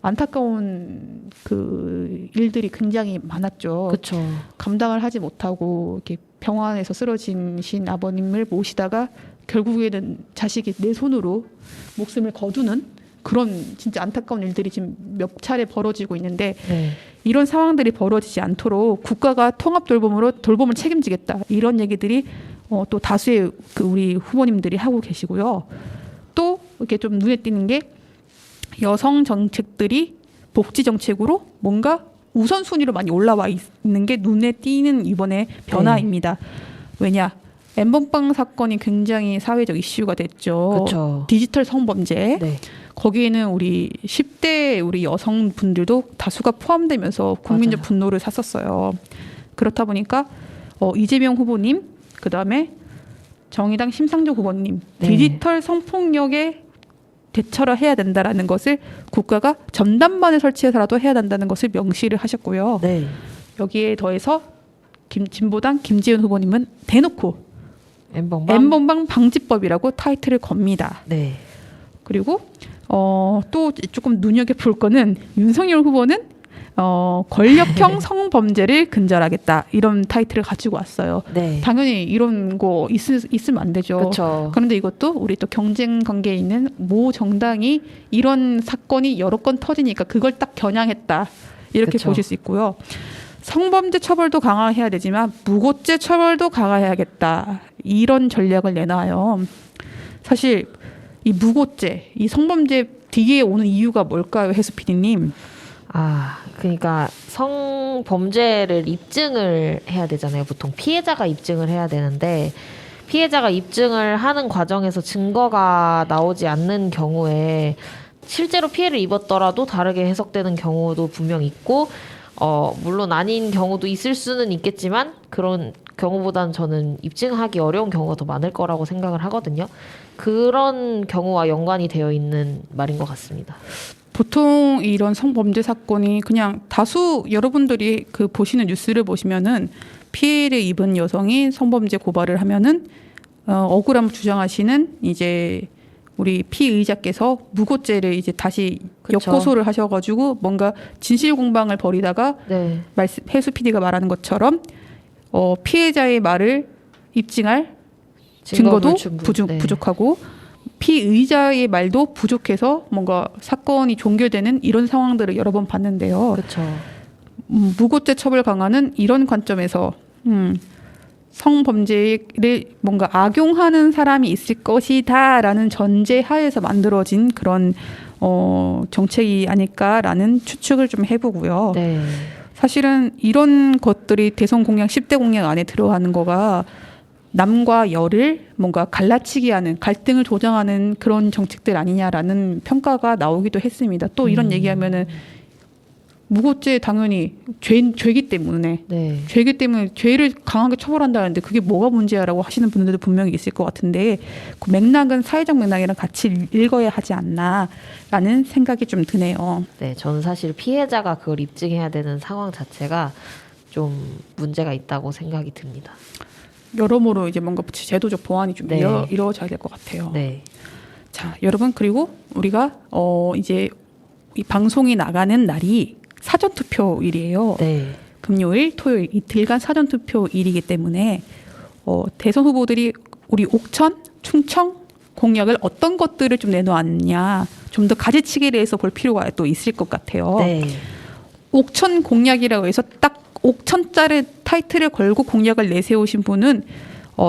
[SPEAKER 2] 안타까운 그 일들이 굉장히 많았죠.
[SPEAKER 1] 그렇죠.
[SPEAKER 2] 감당을 하지 못하고 이렇게 병원에서 쓰러지신 아버님을 모시다가 결국에는 자식이 내 손으로 목숨을 거두는 그런 진짜 안타까운 일들이 지금 몇 차례 벌어지고 있는데
[SPEAKER 1] 네.
[SPEAKER 2] 이런 상황들이 벌어지지 않도록 국가가 통합 돌봄으로 돌봄을 책임지겠다 이런 얘기들이 또 다수의 그 우리 후보님들이 하고 계시고요. 또 이렇게 좀 눈에 띄는 게 여성 정책들이 복지 정책으로 뭔가 우선순위로 많이 올라와 있는 게 눈에 띄는 이번에 변화입니다. 왜냐? 엠번방 사건이 굉장히 사회적 이슈가 됐죠.
[SPEAKER 1] 그렇죠.
[SPEAKER 2] 디지털 성범죄.
[SPEAKER 1] 네.
[SPEAKER 2] 거기에는 우리 10대 우리 여성분들도 다수가 포함되면서 국민적
[SPEAKER 1] 맞아요.
[SPEAKER 2] 분노를 샀었어요. 그렇다 보니까 이재명 후보님 그다음에 정의당 심상정 후보님
[SPEAKER 1] 네.
[SPEAKER 2] 디지털 성폭력에 대처를 해야 된다라는 것을 국가가 전담반을 설치해서라도 해야 된다는 것을 명시를 하셨고요.
[SPEAKER 1] 네.
[SPEAKER 2] 여기에 더해서 진보당 김재윤 후보님은 대놓고
[SPEAKER 1] 엠번방.
[SPEAKER 2] N번방 방지법이라고 타이틀을 겁니다.
[SPEAKER 1] 네.
[SPEAKER 2] 그리고 또 조금 눈여겨볼 거는 윤석열 후보는 권력형 성범죄를 근절하겠다 이런 타이틀을 가지고 왔어요.
[SPEAKER 1] 네.
[SPEAKER 2] 당연히 이런 거 있으면 안 되죠.
[SPEAKER 1] 그렇죠.
[SPEAKER 2] 그런데 이것도 우리 또 경쟁 관계에 있는 모 정당이 이런 사건이 여러 건 터지니까 그걸 딱 겨냥했다 이렇게
[SPEAKER 1] 그쵸.
[SPEAKER 2] 보실 수 있고요. 성범죄 처벌도 강화해야 되지만 무고죄 처벌도 강화해야겠다 이런 전략을 내놔요. 사실 이 무고죄, 이 성범죄 뒤에 오는 이유가 뭘까요, 혜수 PD님?
[SPEAKER 1] 그러니까 성범죄를 입증을 해야 되잖아요. 보통 피해자가 입증을 해야 되는데 피해자가 입증을 하는 과정에서 증거가 나오지 않는 경우에 실제로 피해를 입었더라도 다르게 해석되는 경우도 분명 있고 물론 아닌 경우도 있을 수는 있겠지만 그런 경우보다는 저는 입증하기 어려운 경우가 더 많을 거라고 생각을 하거든요. 그런 경우와 연관이 되어 있는 말인 것 같습니다.
[SPEAKER 2] 보통 이런 성범죄 사건이 그냥 다수 여러분들이 그 보시는 뉴스를 보시면은 피해를 입은 여성이 성범죄 고발을 하면은 억울함을 주장하시는 이제 우리 피의자께서 무고죄를 이제 다시
[SPEAKER 1] 그쵸.
[SPEAKER 2] 역고소를 하셔가지고 뭔가 진실 공방을 벌이다가
[SPEAKER 1] 네.
[SPEAKER 2] 혜수 PD가 말하는 것처럼 피해자의 말을 입증할 증거도
[SPEAKER 1] 네.
[SPEAKER 2] 부족하고 피의자의 말도 부족해서 뭔가 사건이 종결되는 이런 상황들을 여러 번 봤는데요.
[SPEAKER 1] 그렇죠.
[SPEAKER 2] 무고죄 처벌 강화는 이런 관점에서 성범죄를 뭔가 악용하는 사람이 있을 것이다라는 전제하에서 만들어진 그런 정책이 아닐까라는 추측을 좀 해보고요.
[SPEAKER 1] 네.
[SPEAKER 2] 사실은 이런 것들이 대선 공약 10대 공약 안에 들어가는 거가 남과 여를 뭔가 갈라치기 하는 갈등을 조장하는 그런 정책들 아니냐라는 평가가 나오기도 했습니다. 또 이런 얘기하면은 무고죄 당연히 죄기 때문에
[SPEAKER 1] 네.
[SPEAKER 2] 죄기 때문에 죄를 강하게 처벌한다는데 그게 뭐가 문제야라고 하시는 분들도 분명히 있을 것 같은데 그 맥락은 사회적 맥락이랑 같이 읽어야 하지 않나라는 생각이 좀 드네요.
[SPEAKER 1] 네, 저는 사실 피해자가 그걸 입증해야 되는 상황 자체가 좀 문제가 있다고 생각이 듭니다.
[SPEAKER 2] 여러모로 이제 뭔가 제도적 보완이 좀
[SPEAKER 1] 네.
[SPEAKER 2] 이루어져야 될 것 같아요.
[SPEAKER 1] 네.
[SPEAKER 2] 자, 여러분 그리고 우리가 이제 이 방송이 나가는 날이 사전 투표일이에요.
[SPEAKER 1] 네.
[SPEAKER 2] 금요일, 토요일 이틀간 사전 투표일이기 때문에 대선 후보들이 우리 옥천, 충청 공약을 어떤 것들을 좀 내놓았냐 좀 더 가지치기를 해서 볼 필요가 또 있을 것 같아요.
[SPEAKER 1] 네.
[SPEAKER 2] 옥천 공약이라고 해서 딱 옥천자를 타이틀을 걸고 공약을 내세우신 분은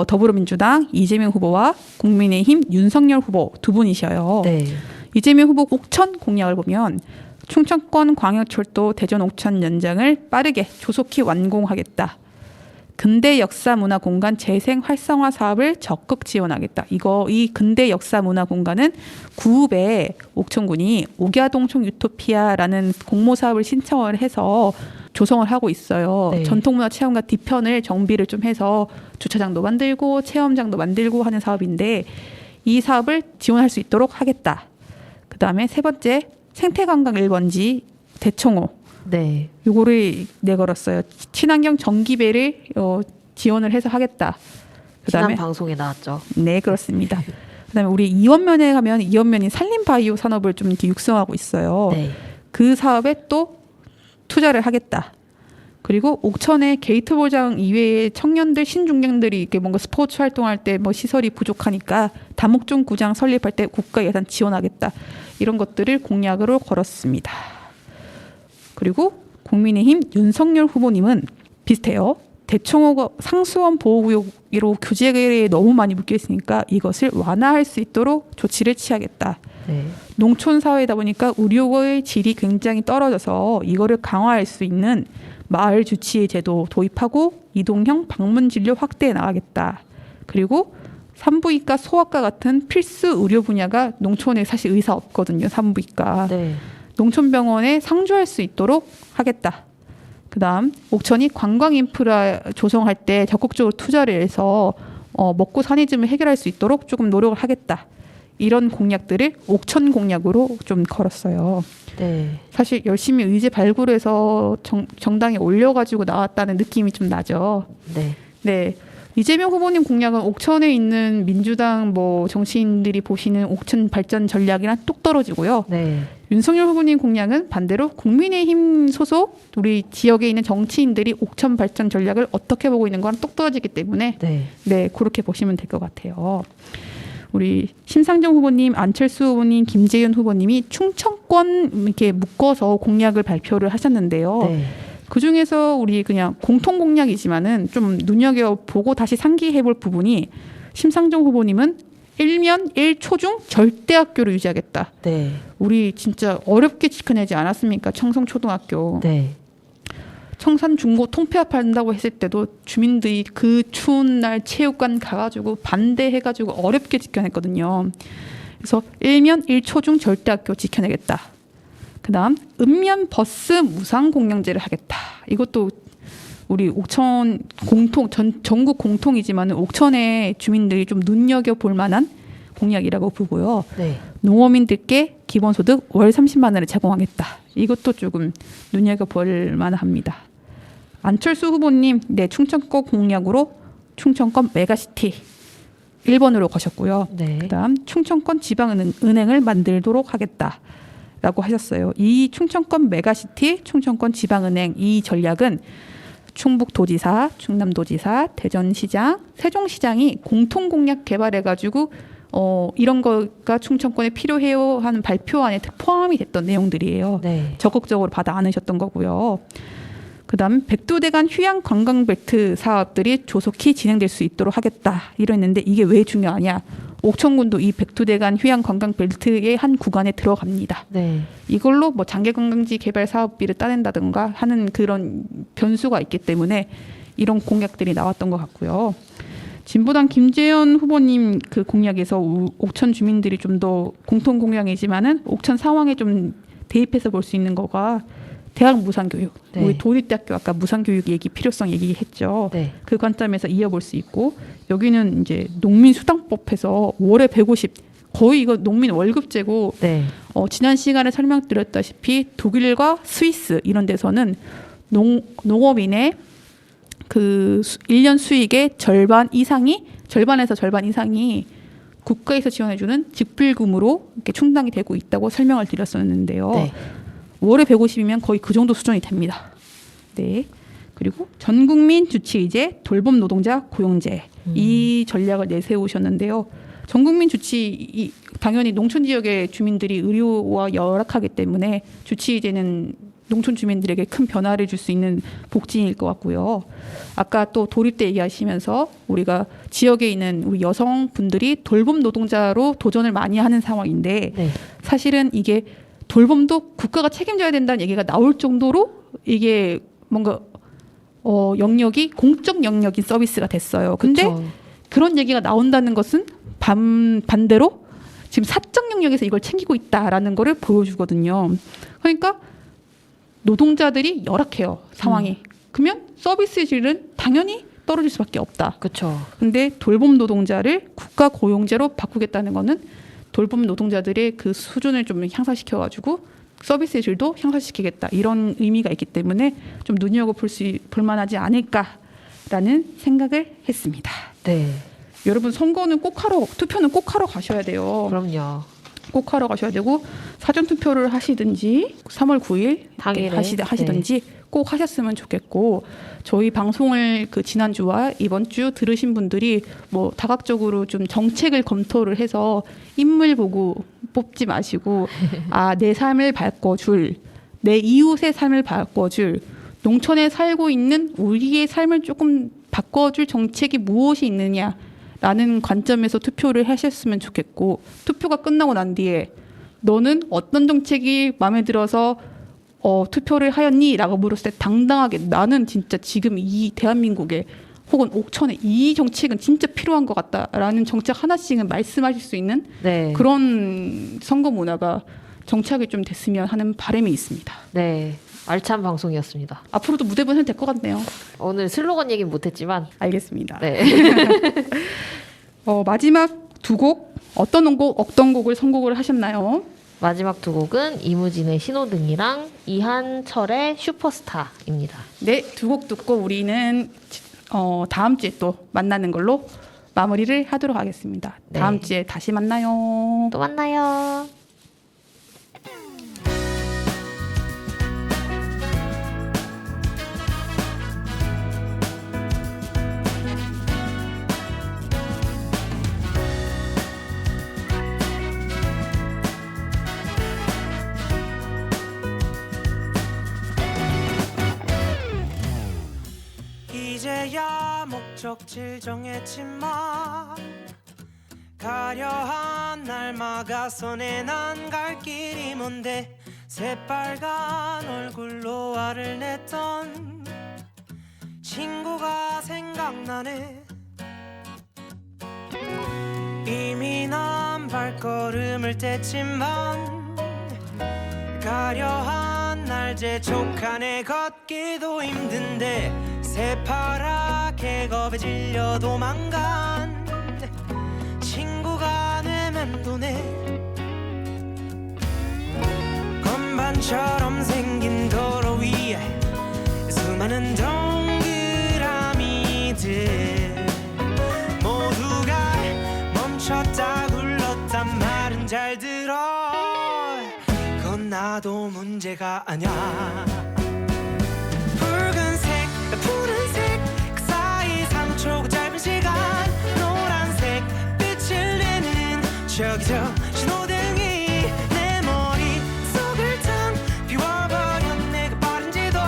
[SPEAKER 2] 더불어민주당 이재명 후보와 국민의힘 윤석열 후보 두 분이셔요.
[SPEAKER 1] 네.
[SPEAKER 2] 이재명 후보 옥천 공약을 보면 충청권 광역철도 대전 옥천 연장을 빠르게 조속히 완공하겠다. 근대 역사 문화 공간 재생 활성화 사업을 적극 지원하겠다. 이 근대 역사 문화 공간은 구읍에 옥천군이 옥야동촌 유토피아라는 공모 사업을 신청을 해서 조성을 하고 있어요.
[SPEAKER 1] 네.
[SPEAKER 2] 전통문화 체험과 뒤편을 정비를 좀 해서 주차장도 만들고 체험장도 만들고 하는 사업인데 이 사업을 지원할 수 있도록 하겠다. 그다음에 세 번째 생태관광 1번지 대청호.
[SPEAKER 1] 네.
[SPEAKER 2] 요거를 내걸었어요. 친환경 전기배를 지원을 해서 하겠다.
[SPEAKER 1] 지난
[SPEAKER 2] 그다음에
[SPEAKER 1] 방송에 나왔죠.
[SPEAKER 2] 네 그렇습니다. 그다음에 우리 이원면에 가면 이원면이 산림 바이오 산업을 좀 이렇게 육성하고 있어요.
[SPEAKER 1] 네.
[SPEAKER 2] 그 사업에 또 투자를 하겠다. 그리고 옥천의 게이트볼장 이외에 청년들 신중년들이 이렇게 뭔가 스포츠 활동할 때 뭐 시설이 부족하니까 다목적 구장 설립할 때 국가 예산 지원하겠다. 이런 것들을 공약으로 걸었습니다. 그리고 국민의힘 윤석열 후보님은 비슷해요. 대청호가 상수원 보호구역으로 규제에 너무 많이 묶여 있으니까 이것을 완화할 수 있도록 조치를 취하겠다.
[SPEAKER 1] 네.
[SPEAKER 2] 농촌 사회다 보니까 의료의 질이 굉장히 떨어져서 이거를 강화할 수 있는 마을 주치의 제도 도입하고 이동형 방문 진료 확대해 나가겠다. 그리고 산부인과 소아과 같은 필수 의료 분야가 농촌에 사실 의사 없거든요. 산부인과.
[SPEAKER 1] 네.
[SPEAKER 2] 농촌병원에 상주할 수 있도록 하겠다. 그다음 옥천이 관광 인프라 조성할 때 적극적으로 투자를 해서 먹고 사니즘을 해결할 수 있도록 조금 노력을 하겠다. 이런 공약들을 옥천 공약으로 좀 걸었어요.
[SPEAKER 1] 네.
[SPEAKER 2] 사실 열심히 의제 발굴해서 정당에 올려가지고 나왔다는 느낌이 좀 나죠.
[SPEAKER 1] 네.
[SPEAKER 2] 네. 이재명 후보님 공약은 옥천에 있는 민주당 뭐 정치인들이 보시는 옥천 발전 전략이랑 뚝 떨어지고요.
[SPEAKER 1] 네.
[SPEAKER 2] 윤석열 후보님 공약은 반대로 국민의힘 소속 우리 지역에 있는 정치인들이 옥천 발전 전략을 어떻게 보고 있는 거랑 똑 떨어지기 때문에
[SPEAKER 1] 네.
[SPEAKER 2] 네, 그렇게 보시면 될 것 같아요. 우리 심상정 후보님, 안철수 후보님, 김재현 후보님이 충청권 이렇게 묶어서 공약을 발표를 하셨는데요.
[SPEAKER 1] 네.
[SPEAKER 2] 그 중에서 우리 그냥 공통 공약이지만은 좀 눈여겨보고 다시 상기해볼 부분이 심상정 후보님은 1면 1초중 절대 학교를 유지하겠다.
[SPEAKER 1] 네.
[SPEAKER 2] 우리 진짜 어렵게 지켜내지 않았습니까? 청성초등학교.
[SPEAKER 1] 네.
[SPEAKER 2] 청산 중고 통폐합한다고 했을 때도 주민들이 그 추운 날 체육관 가가지고 반대해가지고 어렵게 지켜냈거든요. 그래서 1면 1초중 절대 학교 지켜내겠다. 그다음 읍면 버스 무상 공영제를 하겠다. 이것도 우리 옥천 전국 공통이지만 옥천의 주민들이 좀 눈여겨 볼 만한 공약이라고 보고요.
[SPEAKER 1] 네.
[SPEAKER 2] 농어민들께 기본소득 월 30만 원을 제공하겠다. 이것도 조금 눈여겨 볼 만합니다. 안철수 후보님, 네, 충청권 공약으로 충청권 메가시티 1번으로 거셨고요.
[SPEAKER 1] 네.
[SPEAKER 2] 그다음 충청권 지방은행을 만들도록 하겠다라고 하셨어요. 이 충청권 메가시티, 충청권 지방은행 이 전략은 충북도지사, 충남도지사, 대전시장, 세종시장이 공통 공약 개발해가지고 이런 거가 충청권에 필요해요 하는 발표안에 포함이 됐던 내용들이에요.
[SPEAKER 1] 네.
[SPEAKER 2] 적극적으로 받아 안으셨던 거고요. 그다음 백두대간 휴양 관광벨트 사업들이 조속히 진행될 수 있도록 하겠다 이랬는데 이게 왜 중요하냐? 옥천군도 이 백두대간 휴양 관광벨트의 한 구간에 들어갑니다.
[SPEAKER 1] 네.
[SPEAKER 2] 이걸로 뭐 장개관광지 개발 사업비를 따낸다든가 하는 그런 변수가 있기 때문에 이런 공약들이 나왔던 것 같고요. 진보당 김재현 후보님 그 공약에서 옥천 주민들이 좀 더 공통 공약이지만은 옥천 상황에 좀 대입해서 볼 수 있는 거가 대학 무상교육,
[SPEAKER 1] 네.
[SPEAKER 2] 우리 도립대학교 아까 무상교육 얘기 필요성 얘기했죠.
[SPEAKER 1] 네.
[SPEAKER 2] 그 관점에서 이어볼 수 있고 여기는 이제 농민수당법에서 월에 150 거의 이거 농민 월급제고
[SPEAKER 1] 네.
[SPEAKER 2] 지난 시간에 설명드렸다시피 독일과 스위스 이런 데서는 농업인의 그 1년 수익의 절반에서 절반 이상이 국가에서 지원해주는 직불금으로 이렇게 충당이 되고 있다고 설명을 드렸었는데요.
[SPEAKER 1] 네.
[SPEAKER 2] 월에 150이면 거의 그 정도 수준이 됩니다. 네. 그리고 전국민 주치의제, 돌봄 노동자 고용제 이 전략을 내세우셨는데요. 전국민 주치 당연히 농촌 지역의 주민들이 의료와 열악하기 때문에 주치의제는 농촌 주민들에게 큰 변화를 줄 수 있는 복지일 것 같고요. 아까 또 도립대 얘기하시면서 우리가 지역에 있는 우리 여성분들이 돌봄 노동자로 도전을 많이 하는 상황인데
[SPEAKER 1] 네.
[SPEAKER 2] 사실은 이게 돌봄도 국가가 책임져야 된다는 얘기가 나올 정도로 이게 뭔가 영역이 공적 영역인 서비스가 됐어요. 근데
[SPEAKER 1] 그쵸.
[SPEAKER 2] 그런 얘기가 나온다는 것은 반대로 지금 사적 영역에서 이걸 챙기고 있다라는 거를 보여주거든요. 그러니까 노동자들이 열악해요, 상황이. 그러면 서비스 질은 당연히 떨어질 수밖에 없다.
[SPEAKER 1] 그렇죠.
[SPEAKER 2] 근데 돌봄 노동자를 국가 고용제로 바꾸겠다는 거는 돌봄 노동자들의 그 수준을 좀 향상시켜가지고 서비스의 질도 향상시키겠다 이런 의미가 있기 때문에 좀 눈여겨볼 만하지 않을까라는 생각을 했습니다.
[SPEAKER 1] 네.
[SPEAKER 2] 여러분 투표는 꼭 하러 가셔야 돼요.
[SPEAKER 1] 그럼요.
[SPEAKER 2] 꼭 하러 가셔야 되고 사전 투표를 하시든지 3월 9일
[SPEAKER 1] 당일에,
[SPEAKER 2] 하시든지 꼭 하셨으면 좋겠고 저희 방송을 그 지난주와 이번 주 들으신 분들이 뭐 다각적으로 좀 정책을 검토를 해서 인물 보고 뽑지 마시고 내 삶을 바꿔줄 내 이웃의 삶을 바꿔줄 농촌에 살고 있는 우리의 삶을 조금 바꿔줄 정책이 무엇이 있느냐라는 관점에서 투표를 하셨으면 좋겠고 투표가 끝나고 난 뒤에 너는 어떤 정책이 마음에 들어서 투표를 하였니? 라고 물었을 때 당당하게 나는 진짜 지금 이 대한민국에 혹은 옥천에 이 정책은 진짜 필요한 것 같다라는 정책 하나씩은 말씀하실 수 있는
[SPEAKER 1] 네.
[SPEAKER 2] 그런 선거 문화가 정착이 좀 됐으면 하는 바람이 있습니다.
[SPEAKER 1] 네. 알찬 방송이었습니다.
[SPEAKER 2] 앞으로도 무대분 해도 될 것 같네요.
[SPEAKER 1] 오늘 슬로건 얘기는 못했지만
[SPEAKER 2] 알겠습니다.
[SPEAKER 1] 네.
[SPEAKER 2] 마지막 두 곡 어떤 곡을 선곡을 하셨나요?
[SPEAKER 1] 마지막 두 곡은 이무진의 신호등이랑 이한철의 슈퍼스타입니다.
[SPEAKER 2] 네, 두 곡 듣고 우리는 다음 주에 또 만나는 걸로 마무리를 하도록 하겠습니다.
[SPEAKER 1] 네.
[SPEAKER 2] 다음 주에 다시 만나요.
[SPEAKER 1] 또 만나요.
[SPEAKER 4] 이제야 목적지 정했지만 가려한 날 막아서는 안 갈 길이 뭔데 새빨간 얼굴로 화를 냈던 친구가 생각나네. 이미 난 발걸음을 뗐지만 가려한 날 재촉하네. 걷기도 힘든데 새파랗게 겁에 질려 도망간 친구가 내 맴도네. 건반처럼 생긴 도로 위에 수많은 동그라미들 모두가 멈췄다 굴렀단 말은 잘 들어. 그건 나도 문제가 아냐. 붉은색 푸른색 그 사이 3초 그 짧은 시간 노란색 빛을 내는 저기 저 신호등이 내 머릿속을 탕 비워버려. 내가 빠른지도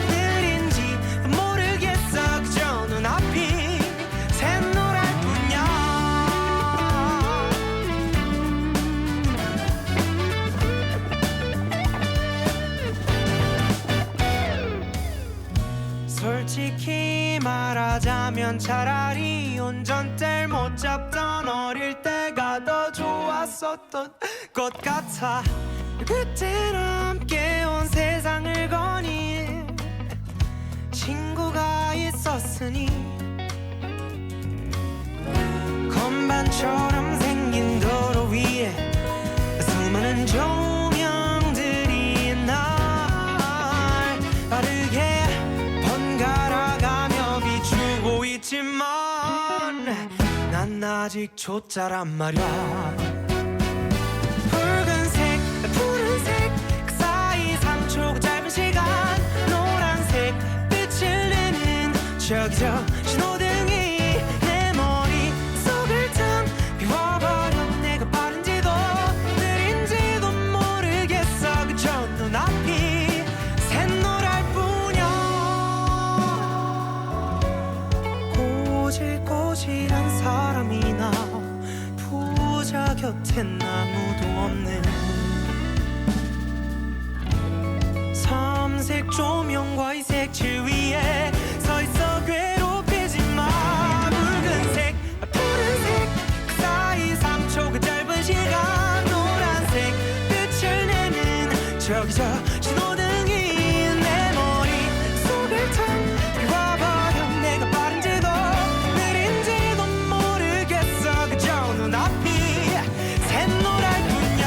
[SPEAKER 4] 느린지 모르겠어. 그저 눈앞이 샛노랄 뿐이야. 솔직히 말하자면 차라리 운전대를 못 잡던 어릴 때가 더 좋았었던 것 같아. 그때는 함께 온 세상을 거닐 친구가 있었으니. 건반처럼 생긴 도로 위에 수많은 조명들이 날 빠르게 번갈아가며 비추고 있지만 난 아직 초짜란 말야. 붉은색 푸른색 그 사이 3초 그 짧은 시간 노란색 빛을 내는 저기 저 신호등이 내 머릿속을 탕 비워버려. 내가 빠른지도 느린지도 모르겠어. 그저 눈앞이 샛노랄 뿐이야. 꼬질꼬질한 사람이나 부자 곁엔 아무도 없네. 삼색 조명과 이 색칠 위에 서있어 괴롭히지 마. 붉은색 푸른색 그 사이 3초 그 짧은 시간 노란색 빛을 내는 저기 저 신호등이 내 머릿속을 탕 비워버려. 내가 빠른지도 느린지도 모르겠어. 그저 눈앞이 샛노랄 뿐이야.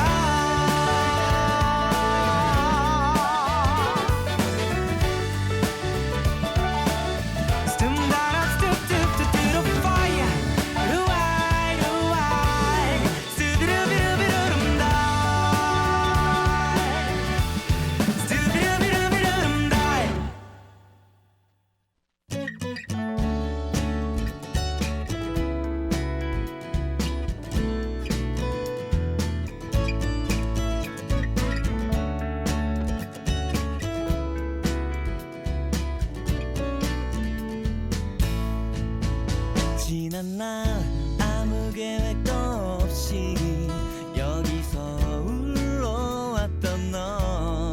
[SPEAKER 4] 지난 날 아무 계획도 없이 여기서 울러왔던 너.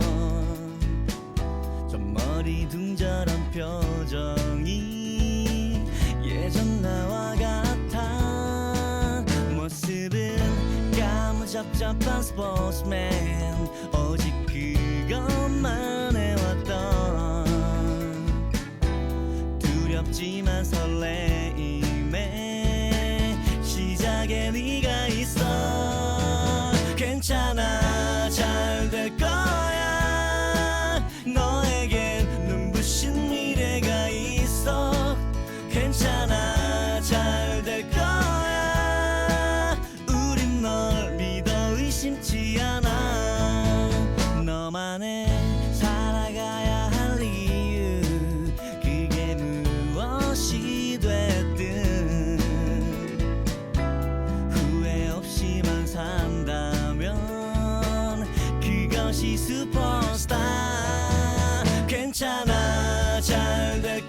[SPEAKER 4] 좀 머리 둥절한 표정이 예전 나와 같아. 모습은 까무잡잡한 스포츠맨 오직 그것만 해왔다. 없지만 설레임에 시작에 네가 있어. 괜찮아 잘 될 거야. 너에겐 눈부신 미래가 있어. 괜찮아 잘 될 거야. 우린 널 믿어 의심치 않아. 너만의 살아가야 할 이유 그게 무엇이 됐든 후회 없이만 산다면 그것이 슈퍼스타. 괜찮아 잘 될